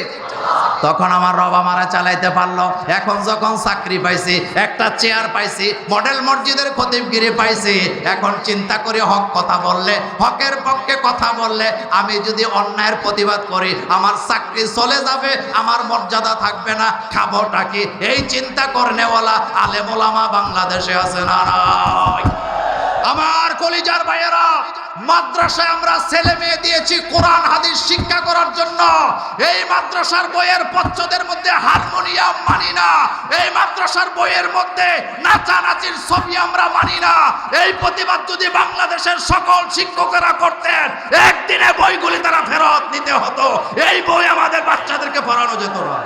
তখন আমার রব আমারে চালাইতে পারলো। এখন যখন চাকরি পাইছি, একটা চেয়ার পাইছি, মডেল মসজিদের খতিবগিরি পাইছি, এখন চিন্তা করি হক কথা বললে, হকের পক্ষে কথা বললে, আমি যদি অন্যায়ের প্রতিবাদ করি আমার চাকরি চলে যাবে, আমার মর্যাদা থাকবে না, খাবোটা কি? এই চিন্তা করনেওয়ালা আলেম ওলামা বাংলাদেশে আছে না নাই? আমার কলিজার ভাইয়েরা, মাদ্রাসায় আমরা ছেলে মেয়ে দিয়েছি কোরআন হাদিস শিক্ষা করার জন্য। এই মাদ্রাসার বইয়ের পচ্ছদের মধ্যে হারমোনিয়াম মানি না, এই মাদ্রাসার বইয়ের মধ্যে নাচানাচির ছবি আমরা মানি না। এই প্রতিবাদ যদি বাংলাদেশের সকল শিক্ষকেরা করতেন, একদিনে বইগুলি তারা ফেরত নিতে হতো, এই বই আমাদের বাচ্চাদেরকে পড়ানো যেত না।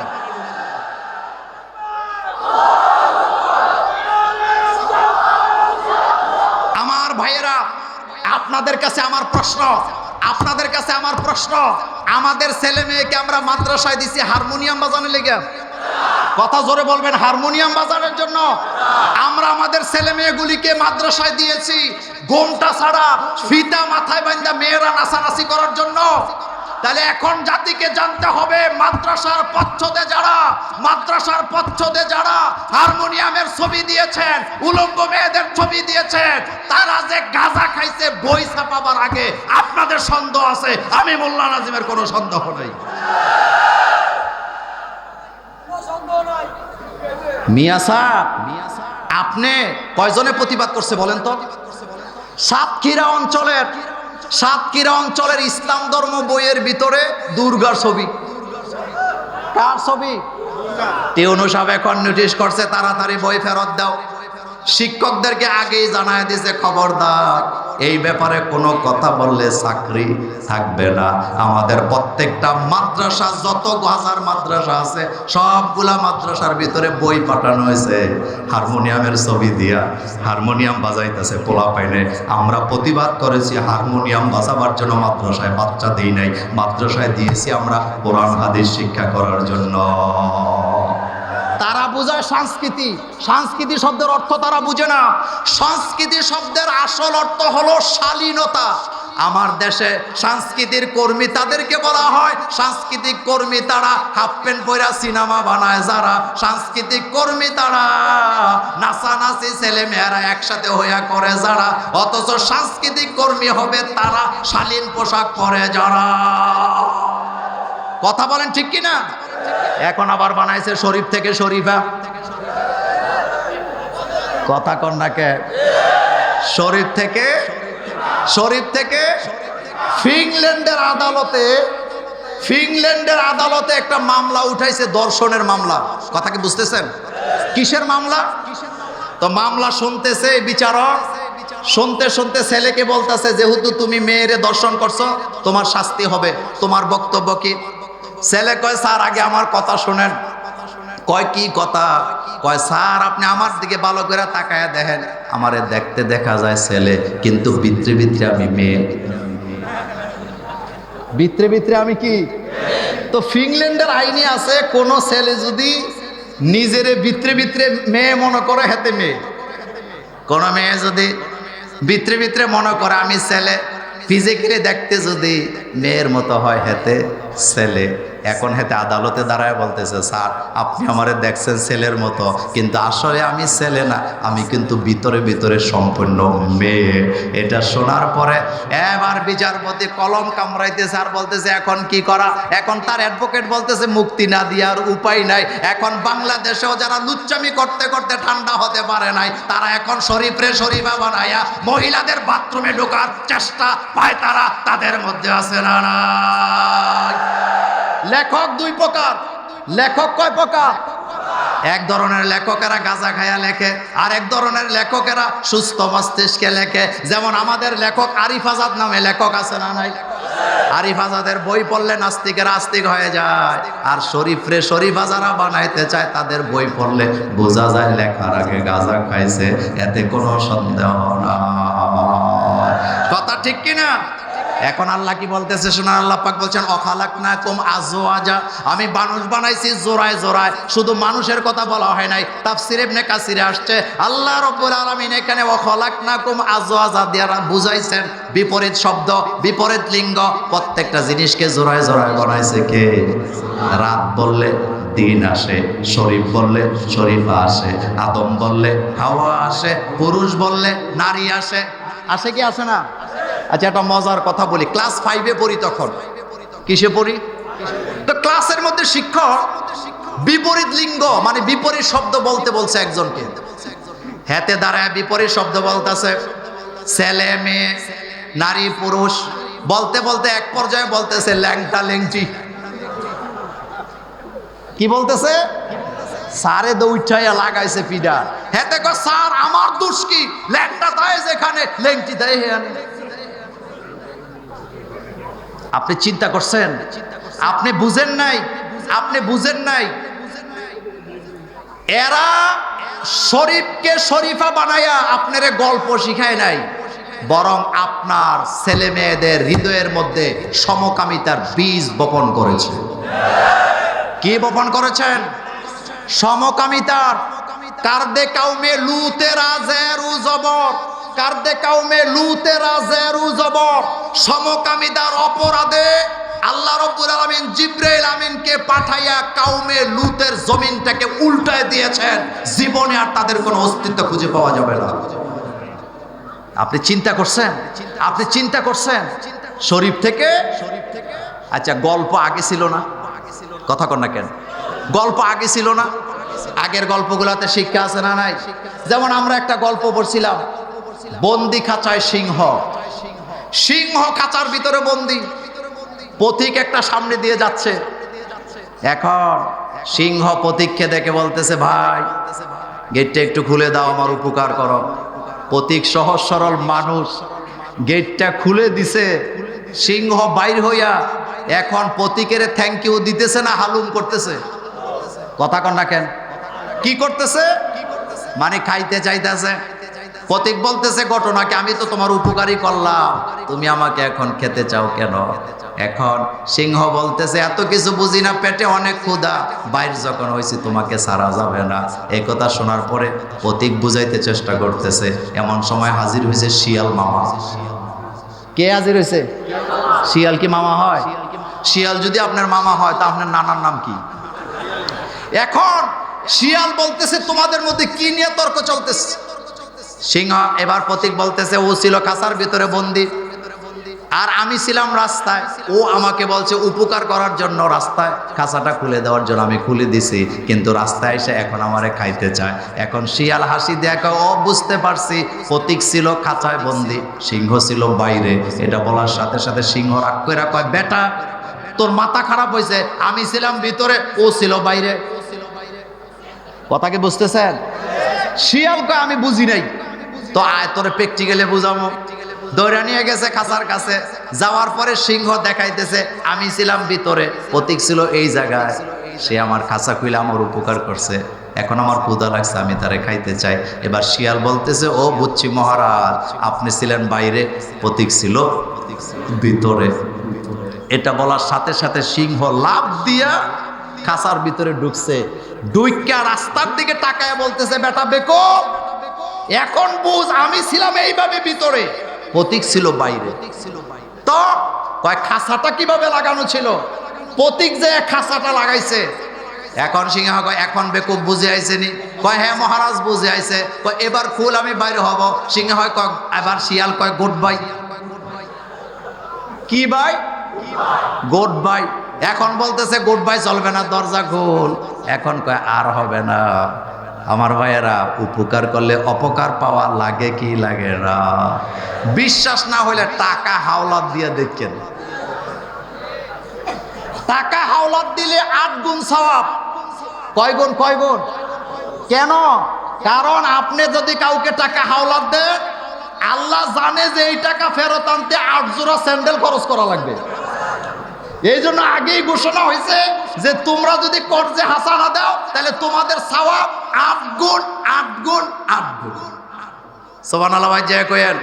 আমার ভাইয়েরা, আপনাদের কাছে আমার প্রশ্ন, আপনাদের কাছে আমার প্রশ্ন, আমাদের ছেলে মেয়েকে আমরা মাদ্রাসায় দিছি হারমোনিয়াম বাজানোর লেগে? কথা জোরে বলবেন, হারমোনিয়াম বাজানোর জন্য? আমরা আমাদের ছেলে মেয়েগুলিকে মাদ্রাসায় দিয়েছি ঘোমটা ছাড়া, ফিতা মাথায় বাঁধা মেয়েরা নাচানাচি করার জন্য? তাহলে এখন জাতিকে জানতে হবে মাদ্রাসার পচ্ছদে যারা হারমোনিয়ামের ছবি দিয়েছেন, উলঙ্গ মেয়েদের ছবি দিয়েছেন, তারা যে গাঁজা খাইছে বই ছাপাবার আগে আপনাদের সন্দেহ আছে, আমি মোল্লা নাজিমের কোনো সন্দেহ নেই। মিয়া সাহেব, আপনি কয়জনে প্রতিবাদ করছে বলেন তো? সাতক্ষীরা অঞ্চলের ইসলাম ধর্ম বইয়ের ভিতরে দুর্গার ছবি। কার ছবি? টিউনু সাহেব এখন নোটিশ করছে তাড়াতাড়ি বই ফেরত দাও। শিক্ষকদেরকে আগেই জানায় দিয়েছে খবরদার, এই ব্যাপারে কোনো কথা বললে চাকরি থাকবে না। আমাদের প্রত্যেকটা মাদ্রাসা, যত হাজার মাদ্রাসা আছে সবগুলা মাদ্রাসার ভিতরে বই পাঠানো হয়েছে হারমোনিয়ামের ছবি দিয়া, হারমোনিয়াম বাজাইতেছে পোলা পাইনে। আমরা প্রতিবাদ করেছি হারমোনিয়াম বাজাবার জন্য মাদ্রাসায় বাচ্চা দিই নাই, মাদ্রাসায় দিয়েছি আমরা কোরআন হাদিস শিক্ষা করার জন্য। তারা বোঝায় সংস্কৃতি, সংস্কৃতি শব্দের অর্থ তারা বুঝে না। সংস্কৃতি শব্দের আসল অর্থ হলো শালীনতা। আমার দেশে সাংস্কৃতিক কর্মী তাদেরকে বলা হয় সাংস্কৃতিক কর্মী। তারা হাফ প্যান্ট পরা সিনেমা বানায় যারা, সাংস্কৃতিক কর্মী তারা নাচানাচি ছেলে মেয়েরা একসাথে হইয়া করে যারা, অথচ সাংস্কৃতিক কর্মী হবে তারা শালীন পোশাক পরে যারা। কথা বলেন ঠিক কিনা? এখন আবার বানাইছে শরীফ থেকে শরীফা। কথা কন্যাকে শরীফ থেকে ফিনল্যান্ডের আদালতে একটা মামলা উঠাইছে, দর্শনের মামলা। কথা কি বুঝতেছেন? কিসের মামলা? তো মামলা শুনতেছে বিচারক, শুনতে শুনতে ছেলেকে বলতেছে যেহেতু তুমি মেয়েরে দর্শন করছো তোমার শাস্তি হবে, তোমার বক্তব্য কি? ছেলে কয় স্যার আগে আমার কথা শুনেন। কয় কি কথা? কয় স্যার আপনি আমার দিকে ভালো করে তাকায়া দেখেন, আমারে দেখতে দেখা যায় ছেলে, কিন্তু ভিতরে ভিতরে আমি মেয়ে। ভিতরে ভিতরে আমি কি? তো ফিনল্যান্ডের আইনে আছে কোন ছেলে যদি নিজের ভিতরে ভিতরে মেয়ে মনে করে হেতে মেয়ে, কোন মেয়ে যদি ভিতরে ভিতরে মনে করে আমি ছেলে, ফিজিক্যালি দেখতে যদি মেয়ের মতো হয় হেতে ছেলে। এখন হেতে আদালতে দাঁড়ায় বলতেছে স্যার আপনি আমারে দেখছেন ছেলের মতো, কিন্তু আসলে আমি ছেলে না, আমি কিন্তু ভিতরে ভিতরে সম্পূর্ণ মেয়ে। এটা শোনার পরে এবার বিচারপতি কলম কামড়াইতেছে আর বলতেছে এখন কি করা? এখন তার অ্যাডভোকেট বলতেছে মুক্তি না দেওয়ার উপায় নাই। এখন বাংলাদেশেও যারা লুচ্চামি করতে করতে ঠান্ডা হতে পারে নাই, তারা এখন শরীফরে শরীফা বানাইয়া মহিলাদের বাথরুমে ঢোকার চেষ্টা পায়, তারা তাদের মধ্যে আছে না নাই? লেখক দুই প্রকার। লেখক কয় প্রকার? এক ধরনের লেখকেরা গাঁজা খায়া লেখে, আর এক ধরনের লেখকেরা সুস্থ মস্তিষ্কে লেখে। যেমন আমাদের লেখক আরিফ আজাদ নামে লেখক আছে না নাই? আরিফ আজাদের বই পড়লে নাস্তিকেরা আস্তিক হয়ে যায়, আর শরীফরে শরীফা যারা বানাইতে চায় তাদের বই পড়লে বোঝা যায় লেখার আগে গাঁজা খাইছে, এতে কোনো সন্দেহ না। কথা ঠিক কিনা? এখন আল্লাহ কি বলতেছে শোনা, আল্লাহ পাক বলছেন অখালাকনাকুম আজওয়াজা, আমি মানুষ বানাইছি জোড়ায় জোড়ায়। শুধু মানুষের কথা বলা হয় নাই, তাফসীর ইবনে কাসিরে আসছে আল্লাহ রাব্বুল আলামিন এখানে অখালাকনাকুম আজওয়াজা দিয়া বুঝাইছেন বিপরীত শব্দ, বিপরীত লিঙ্গ, প্রত্যেকটা জিনিসকে জোড়ায় জোড়ায় বানাইছে কে? রাত বললে দিন আসে, শরীফ বললে শরীফা আসে, আদম বললে হাওয়া আসে, পুরুষ বললে নারী আসে। আসে কি আসে না? আচ্ছা একটা মজার কথা বলি, ক্লাস 5-এ পড়ি, তখন কিসে পড়ি? তো ক্লাসের মধ্যে শিক্ষক বিপরীত লিঙ্গ মানে বিপরীত শব্দ বলতে বলছে একজনকে, হাতে দাঁড়ায় বিপরীত শব্দ বলতেছে, ছেলে মেয়ে নারী পুরুষ বলতে বলতে এক পর্যায়ে বলতেছে ল্যাংটা ল্যাংচি। কি বলতেছে? সারে দৌড়াইয়া লাগাইছে পিডা। হেতে কো স্যার আমার দোষ কি? ল্যাংটা তাই যেখানে ল্যাংচি তাই হেয়ানে। আপনি চিন্তা করছেন? আপনি বুঝেন নাই? আপনি বুঝেন নাই? এরা শরীফকে শরীফা বানায়া আপনারে গল্প শিখায় নাই, বরং আপনার ছেলে মেয়েদের হৃদয়ের মধ্যে সমকামিতার বীজ বপন করেছে। কি বপন করেছেন? সমকামিতার। কারদে কাউমে লুতেরা জেরু জবর, কারদে কাউমে লুতেরা জেরু জবর, সমকামিতার অপরাধে আল্লাহ রাব্বুল আলামিন জিবরাইল আমিনকে পাঠাইয়া কাউমে লুতের জমিনটাকে উল্টায় দিয়েছেন, জীবনে আর তাদের কোনো অস্তিত্ব খুঁজে পাওয়া যাবে না। আপনি চিন্তা করছেন? আপনি চিন্তা করছেন? শরীফ থেকে আচ্ছা গল্প আগে ছিল না? কথা কন না কেন? গল্প আগে ছিল না? আগের গল্পগুলোতে শিক্ষা আছে না নাই? যেমন আমরা একটা গল্প পড়ছিলাম, বন্দি খাঁচায় সিংহ, সিংহ খাঁচার ভিতরে বন্দি, পথিক একটা সামনে দিয়ে যাচ্ছে। এখন সিংহ পথিককে দেখে বলতেছে ভাই গেটটা একটু খুলে দাও, আমার উপকার করো। পথিক সহজ সরল মানুষ, গেটটা খুলে দিছে। সিংহ বাইর হইয়া এখন পথিকের থ্যাংক ইউ দিতেছে না হালুম করতেছে? কথা কন না কেন? কি করতেছে? মানে খাইতে চাইতেছে। পথিক বলতেছে ঘটনাকে আমি তো তোমার উপকারই করলাম, তুমি আমাকে এখন খেতে চাও কেন? এখন সিংহ বলতেছে এত কিছু বুঝি না, পেটে অনেক ক্ষুধা, বাইর যখন হয়েছে তোমাকে ছাড়া যাবে না। এই কথা শোনার পরে পথিক বুঝাইতে চেষ্টা করতেছে, এমন সময় হাজির হয়েছে শিয়াল মামা। কে হাজির হয়েছে? শিয়াল কি মামা হয়? শিয়াল যদি আপনার মামা হয় তা আপনার নানার নাম কি? এখন শিয়াল বলতেছে তোমাদের মধ্যে কি নিয়ে তর্ক চলতেছে? সিংহ এবার পথিক বলতেছে ও ছিল খাঁচার ভিতরে বন্দি, আর আমি ছিলাম রাস্তায়, ও আমাকে বলছে উপকার করার জন্য রাস্তায় খাঁচাটা খুলে দেওয়ার জন্য আমি খুলে দিছি, কিন্তু রাস্তায় এসে এখন আমারে খাইতে চায়। এখন শিয়াল হাসি দেখা ও বুঝতে পারছি পথিক ছিল খাঁচায় বন্দি, সিংহ ছিল বাইরে। এটা বলার সাথে সাথে সিংহ রাগ করে কয় বেটা তোর মাথা খারাপ হয়েছে, আমি ছিলাম ভিতরে ও ছিল বাইরে। কথা কি বুঝতেছেন? শিয়াল কয় আমি বুঝি নাই। তো আয় তোরে প্র্যাকটিক্যালে বুঝামো। দৌড়া নিয়ে গেছে খাঁচার কাছে, যাওয়ার পরে সিংহ দেখাইতেছে আমি ছিলাম ভিতরে, প্রতীক ছিল এই জায়গায়, সে আমার খাঁচা খুলে আমার উপকার করছে, এখন আমার ক্ষুধা লাগছে, আমি তারে খাইতে চাই। এবার শিয়াল বলতেছে ও বুঝছি মহারাজ, আপনি ছিলেন বাইরে, প্রতীক ছিল ভিতরে। এটা বলার সাথে সাথে সিংহ লাফ দিয়া খাঁচার ভিতরে ঢুকছে, ঢুইকা রাস্তার দিকে তাকায় বলতেছে বেটা বেকো, এখন বুঝ আমি ছিলাম এইভাবে ভিতরে, প্রতীক ছিল বাইরে। তো কয় খাঁচাটা কিভাবে লাগানো ছিল? প্রতীক যে খাঁচাটা লাগাইছে। এখন সিংহ কয় এখন বেকুব বুঝে আইছে নি? কয় হ্যাঁ মহারাজ বুঝে আইছে। কয় এবার খুল আমি বাইরে হব। সিংহ হয় কয়, এবার শিয়াল কয় গুড বাই। কি বাই? Good bye. এখন বলতেছে গুড বাই চলবে না, দরজা খোল। এখন কয় আর হবে না। আমার ভাইয়েরা, উপকার করলে অপকার পাওয়া লাগে কি লাগে না? বিশ্বাস না হলে টাকা হাওলাত দিয়ে দেখেন, টাকা হাওলাত দিলে 8 গুণ সওয়াব। কয় গুণ? কয় গুণ? কেন? কারণ আপনি যদি কাউকে টাকা হাওলাত দেন, আল্লাহ জানে যে এই টাকা ফেরত আনতে 8 জোড়া স্যান্ডেল খরচ করা লাগবে। এই জন্য আগেই ঘোষণা হয়েছে যে তোমরা যদি কর্জে হাসানা দাও তাহলে তোমাদের সওয়াব 8 গুণ 8 গুণ 8 গুণ। সুবহানাল্লাহ ভাই জয় কইেন।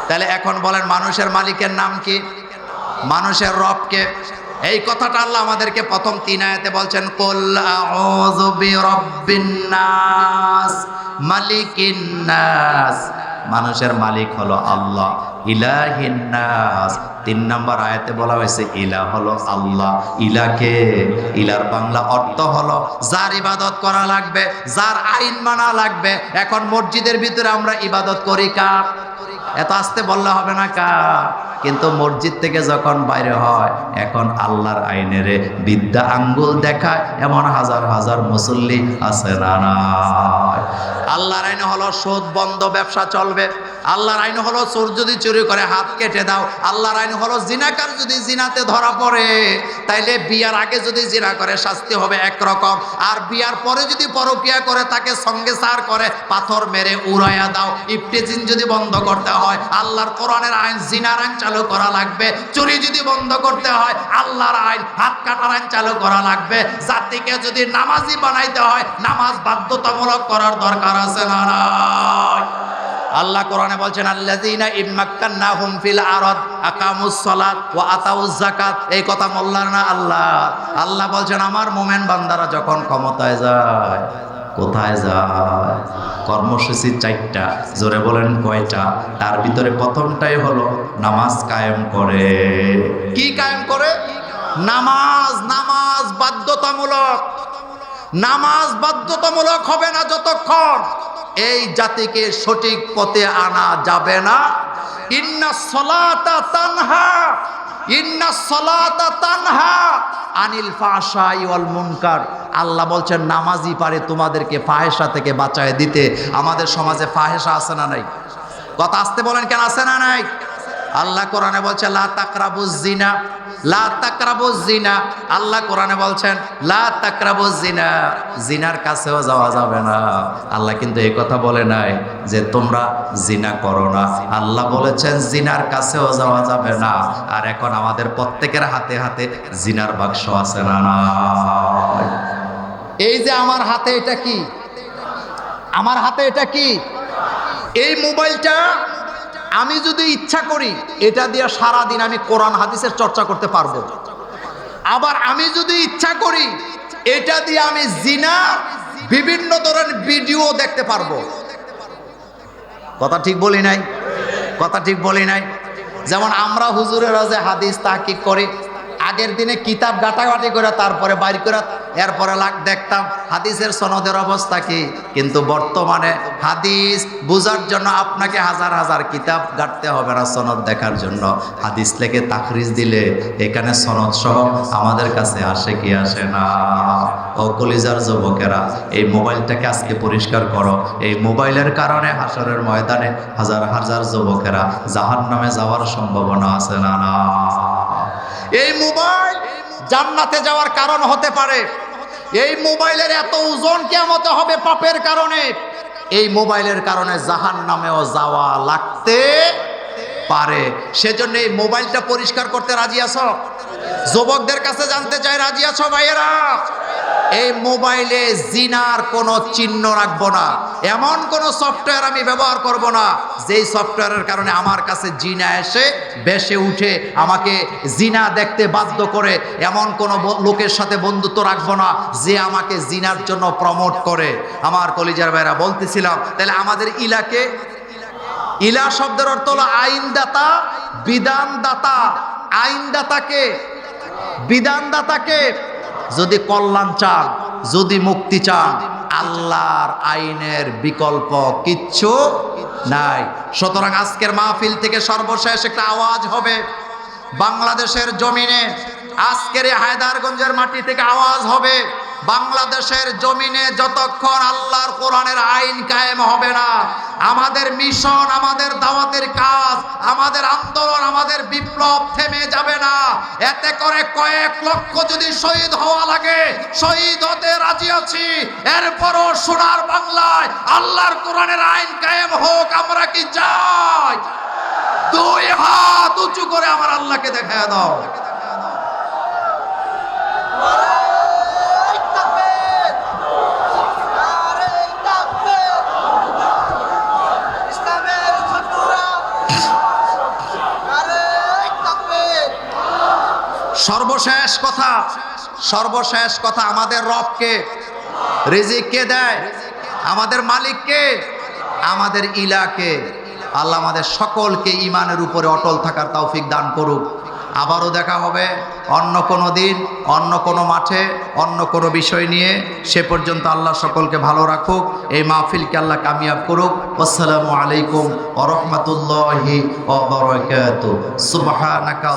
তাহলে এখন বলেন মানুষের মালিকের নাম কি? মানুষের রব কে? এই কথাটা আল্লাহ আমাদেরকে প্রথম 3 আয়াতে বলছেন, কুল আউযু বিরাব্বিন নাস মালিকিন নাস। মানুষের মালিক হলো আল্লাহ, ইলাহিন নাস। 3 নম্বর আয়াতে বলা হয়েছে ইলাহ হলো আল্লাহ। ইলাকে, ইলার বাংলা অর্থ হলো যার ইবাদত করা লাগবে, যার আইন মানা লাগবে। এখন মসজিদের ভিতরে আমরা ইবাদত করি কার? এত আস্তে বললে হবে না কার? কিন্তু মসজিদ থেকে যখন বাইরে হয়, এখন আল্লাহর আইনের বিদ্যা আঙ্গুল দেখায় এমন হাজার হাজার মুসল্লি আছে না নাই? আল্লাহর আইন হলো সুদ বন্ধ, ব্যবসা চলবে। আল্লাহর আইন হলো চোর যদি চুরি করে হাত কেটে দাও। আল্লাহর আইন হলো জিনাকার যদি জিনাতে ধরা পড়ে তাইলে বিয়ার আগে যদি জিনা করে শাস্তি হবে একরকম, আর বিয়ার পরে যদি পরকিয়া করে তাকে সঙ্গে সার করে পাথর মেরে উড়াইয়া দাও। ইফতেজিন যদি বন্ধ করতে হয়, আল্লাহর কোরআনের আইন জিনার আইন চালু করা লাগবে। চুরি যদি বন্ধ করতে হয়, আল্লাহর আইন হাত কাটার আইন চালু করা লাগবে। জাতিকে যদি নামাজি বানাইতে হয়, নামাজ বাধ্যতামূলক করার দরকার আছে না নাই? আল্লাহ কোরআনে বলছেন আল্লাযীনা ইম্মাক্কান্নাহুম ফিল আরদ আকামুস সালাত ওয়া আতাউজ যাকাত। এই কথা মোল্লার না আল্লাহ। আল্লাহ বলছেন আমার মুমিন বান্দারা যখন ক্ষমতায় যায়, কোথায় যায়? কর্মসূচি 4টা। জোরে বলেন কয়টা? তার ভিতরে প্রথমটাই হলো নামাজ কায়েম করে। কি কায়েম করে? নামাজ। নামাজ বাধ্যতামূলক। নামাজ বাধ্যতামূলক হবে না যতক্ষণ এই জাতিকে সঠিক পথে আনা যাবে না। ইন্নাস সালাতা তানহা, ইন্নাস সালাতা তানহা আনিল ফাহশাই ওয়াল মুনকার। আল্লাহ বলছেন নামাজই পারে তোমাদেরকে ফাহেশা থেকে বাঁচায় দিতে। আমাদের সমাজে ফাহেশা আছে না নাই? কথা আসতে বলেন কেন, আছে না নাই? আল্লাহ কোরআনে বলছে লা তাকরাবুজ জিনা, লা তাকরাবুজ জিনা। আল্লাহ কোরআনে বলছেন লা তাকরাবুজ জিনা, জিনার কাছেও যাওয়া যাবে না। আল্লাহ কিন্তু এই কথা বলে নাই যে তোমরা জিনা করো না। আল্লাহ বলেছেন জিনার কাছেও যাওয়া যাবে না। আর এখন আমাদের প্রত্যেকের হাতে হাতে জিনার বাক্স আছে না নাই? এই যে আমার হাতে এটা কি? আমার হাতে এটা কি? এই মোবাইলটা আমি যদি ইচ্ছা করি এটা দিয়ে সারাদিন আমি কোরআন হাদিসের চর্চা করতে পারবো। আবার আমি যদি ইচ্ছা করি এটা দিয়ে আমি জিনা বিভিন্ন ধরনের ভিডিও দেখতে পারবো। কথা ঠিক বলি নাই? কথা ঠিক বলি নাই? যেমন আমরা হুজুরেরা যে হাদিস তাহকিক করি, আগের দিনে কিতাব ঘাটাঘাটি করে তারপরে বাইর করে এরপরে দেখতাম হাদিসের সনদের অবস্থা কি। কিন্তু বর্তমানে হাদিস বোঝার জন্য আপনাকে হাজার হাজার কিতাব ঘাটতে হবে না সনদ দেখার জন্য। হাদিস লেগে তাখরিজ দিলে এখানে সনদ সহ আমাদের কাছে আসে কি আসে না? ও কলিজার যুবকেরা, এই মোবাইলটাকে আজকে পরিষ্কার করো। এই মোবাইলের কারণে হাসরের ময়দানে হাজার হাজার যুবকেরা জাহান্নামে যাওয়ার সম্ভাবনা আছে না না? এই মোবাইল জান্নাতে যাওয়ার কারণ হতে পারে। এই মোবাইলের এত ওজন কিয়ামতে হবে পাপের কারণে। এই মোবাইলের কারণে জাহান্নামেও যাওয়া লাগতে পারে। সেজন্য এই মোবাইলটা পরিষ্কার করতে রাজি আছো? যুবকদের কাছে জানতে চাই, রাজি আছো ভাইয়েরা? এই মোবাইলে জিনার কোনো চিহ্ন রাখবো না, এমন কোনো সফটওয়্যার আমি ব্যবহার করব না যেই সফটওয়্যারের কারণে আমার কাছে জিনা এসে বেশে উঠে আমাকে জিনা দেখতে বাধ্য করে। এমন কোনো লোকের সাথে বন্ধুত্ব রাখবো না যে আমাকে জিনার জন্য প্রমোট করে। আমার কলিজার ভাইরা বলতেছিলাম, তাহলে আমাদের ইলাকে, ইলা শব্দের অর্থ হলো আইনদাতা, বিধানদাতা। আইনদাতাকে, বিধানদাতাকে। যদি কল্যাণ চান, যদি মুক্তি চান, আল্লাহর আইনের বিকল্প কিচ্ছু নাই। সুতরাং আজকের মাহফিল থেকে সর্বশেষ একটা আওয়াজ হবে বাংলাদেশের জমিনে। আজকের এই হায়দারগঞ্জের মাটি থেকে আওয়াজ হবে বাংলাদেশের জমিনে যতক্ষণ আল্লাহর কোরআনের আইন কায়েম হবে না, আমাদের মিশন, আমাদের দাওয়াতের কাজ, আমাদের আন্দোলন, আমাদের বিপ্লব থেমে যাবে না। এতে করে কয়েক লক্ষ যদি শহীদ হওয়া লাগে, শহীদ হতে রাজি আছি। এরপরও সোনার বাংলায় আল্লাহর কোরআনের আইন কায়েম হোক, আমরা কি চাই? দুই হাত উঁচু করে আমার আল্লাহকে দেখায় দাও। সর্বশেষ কথা, সর্বশেষ কথা, আমাদের রবকে, রিজিক কে দেয়? আমাদের মালিককে, আমাদের ইলাকে। আল্লাহ আমাদের সকলকে ঈমানের উপরে অটল থাকার তৌফিক দান করুক। আবারও দেখা হবে অন্য কোনো দিন, অন্য কোনো মাঠে, অন্য কোনো বিষয় নিয়ে। সে পর্যন্ত আল্লাহ সকলকে ভালো রাখুক, এই মাহফিলকে আল্লাহ কামিয়াব করুক। আসসালামু আলাইকুম ওয়া রাহমাতুল্লাহি ওয়া বারাকাতুহু। সুবহানাকা।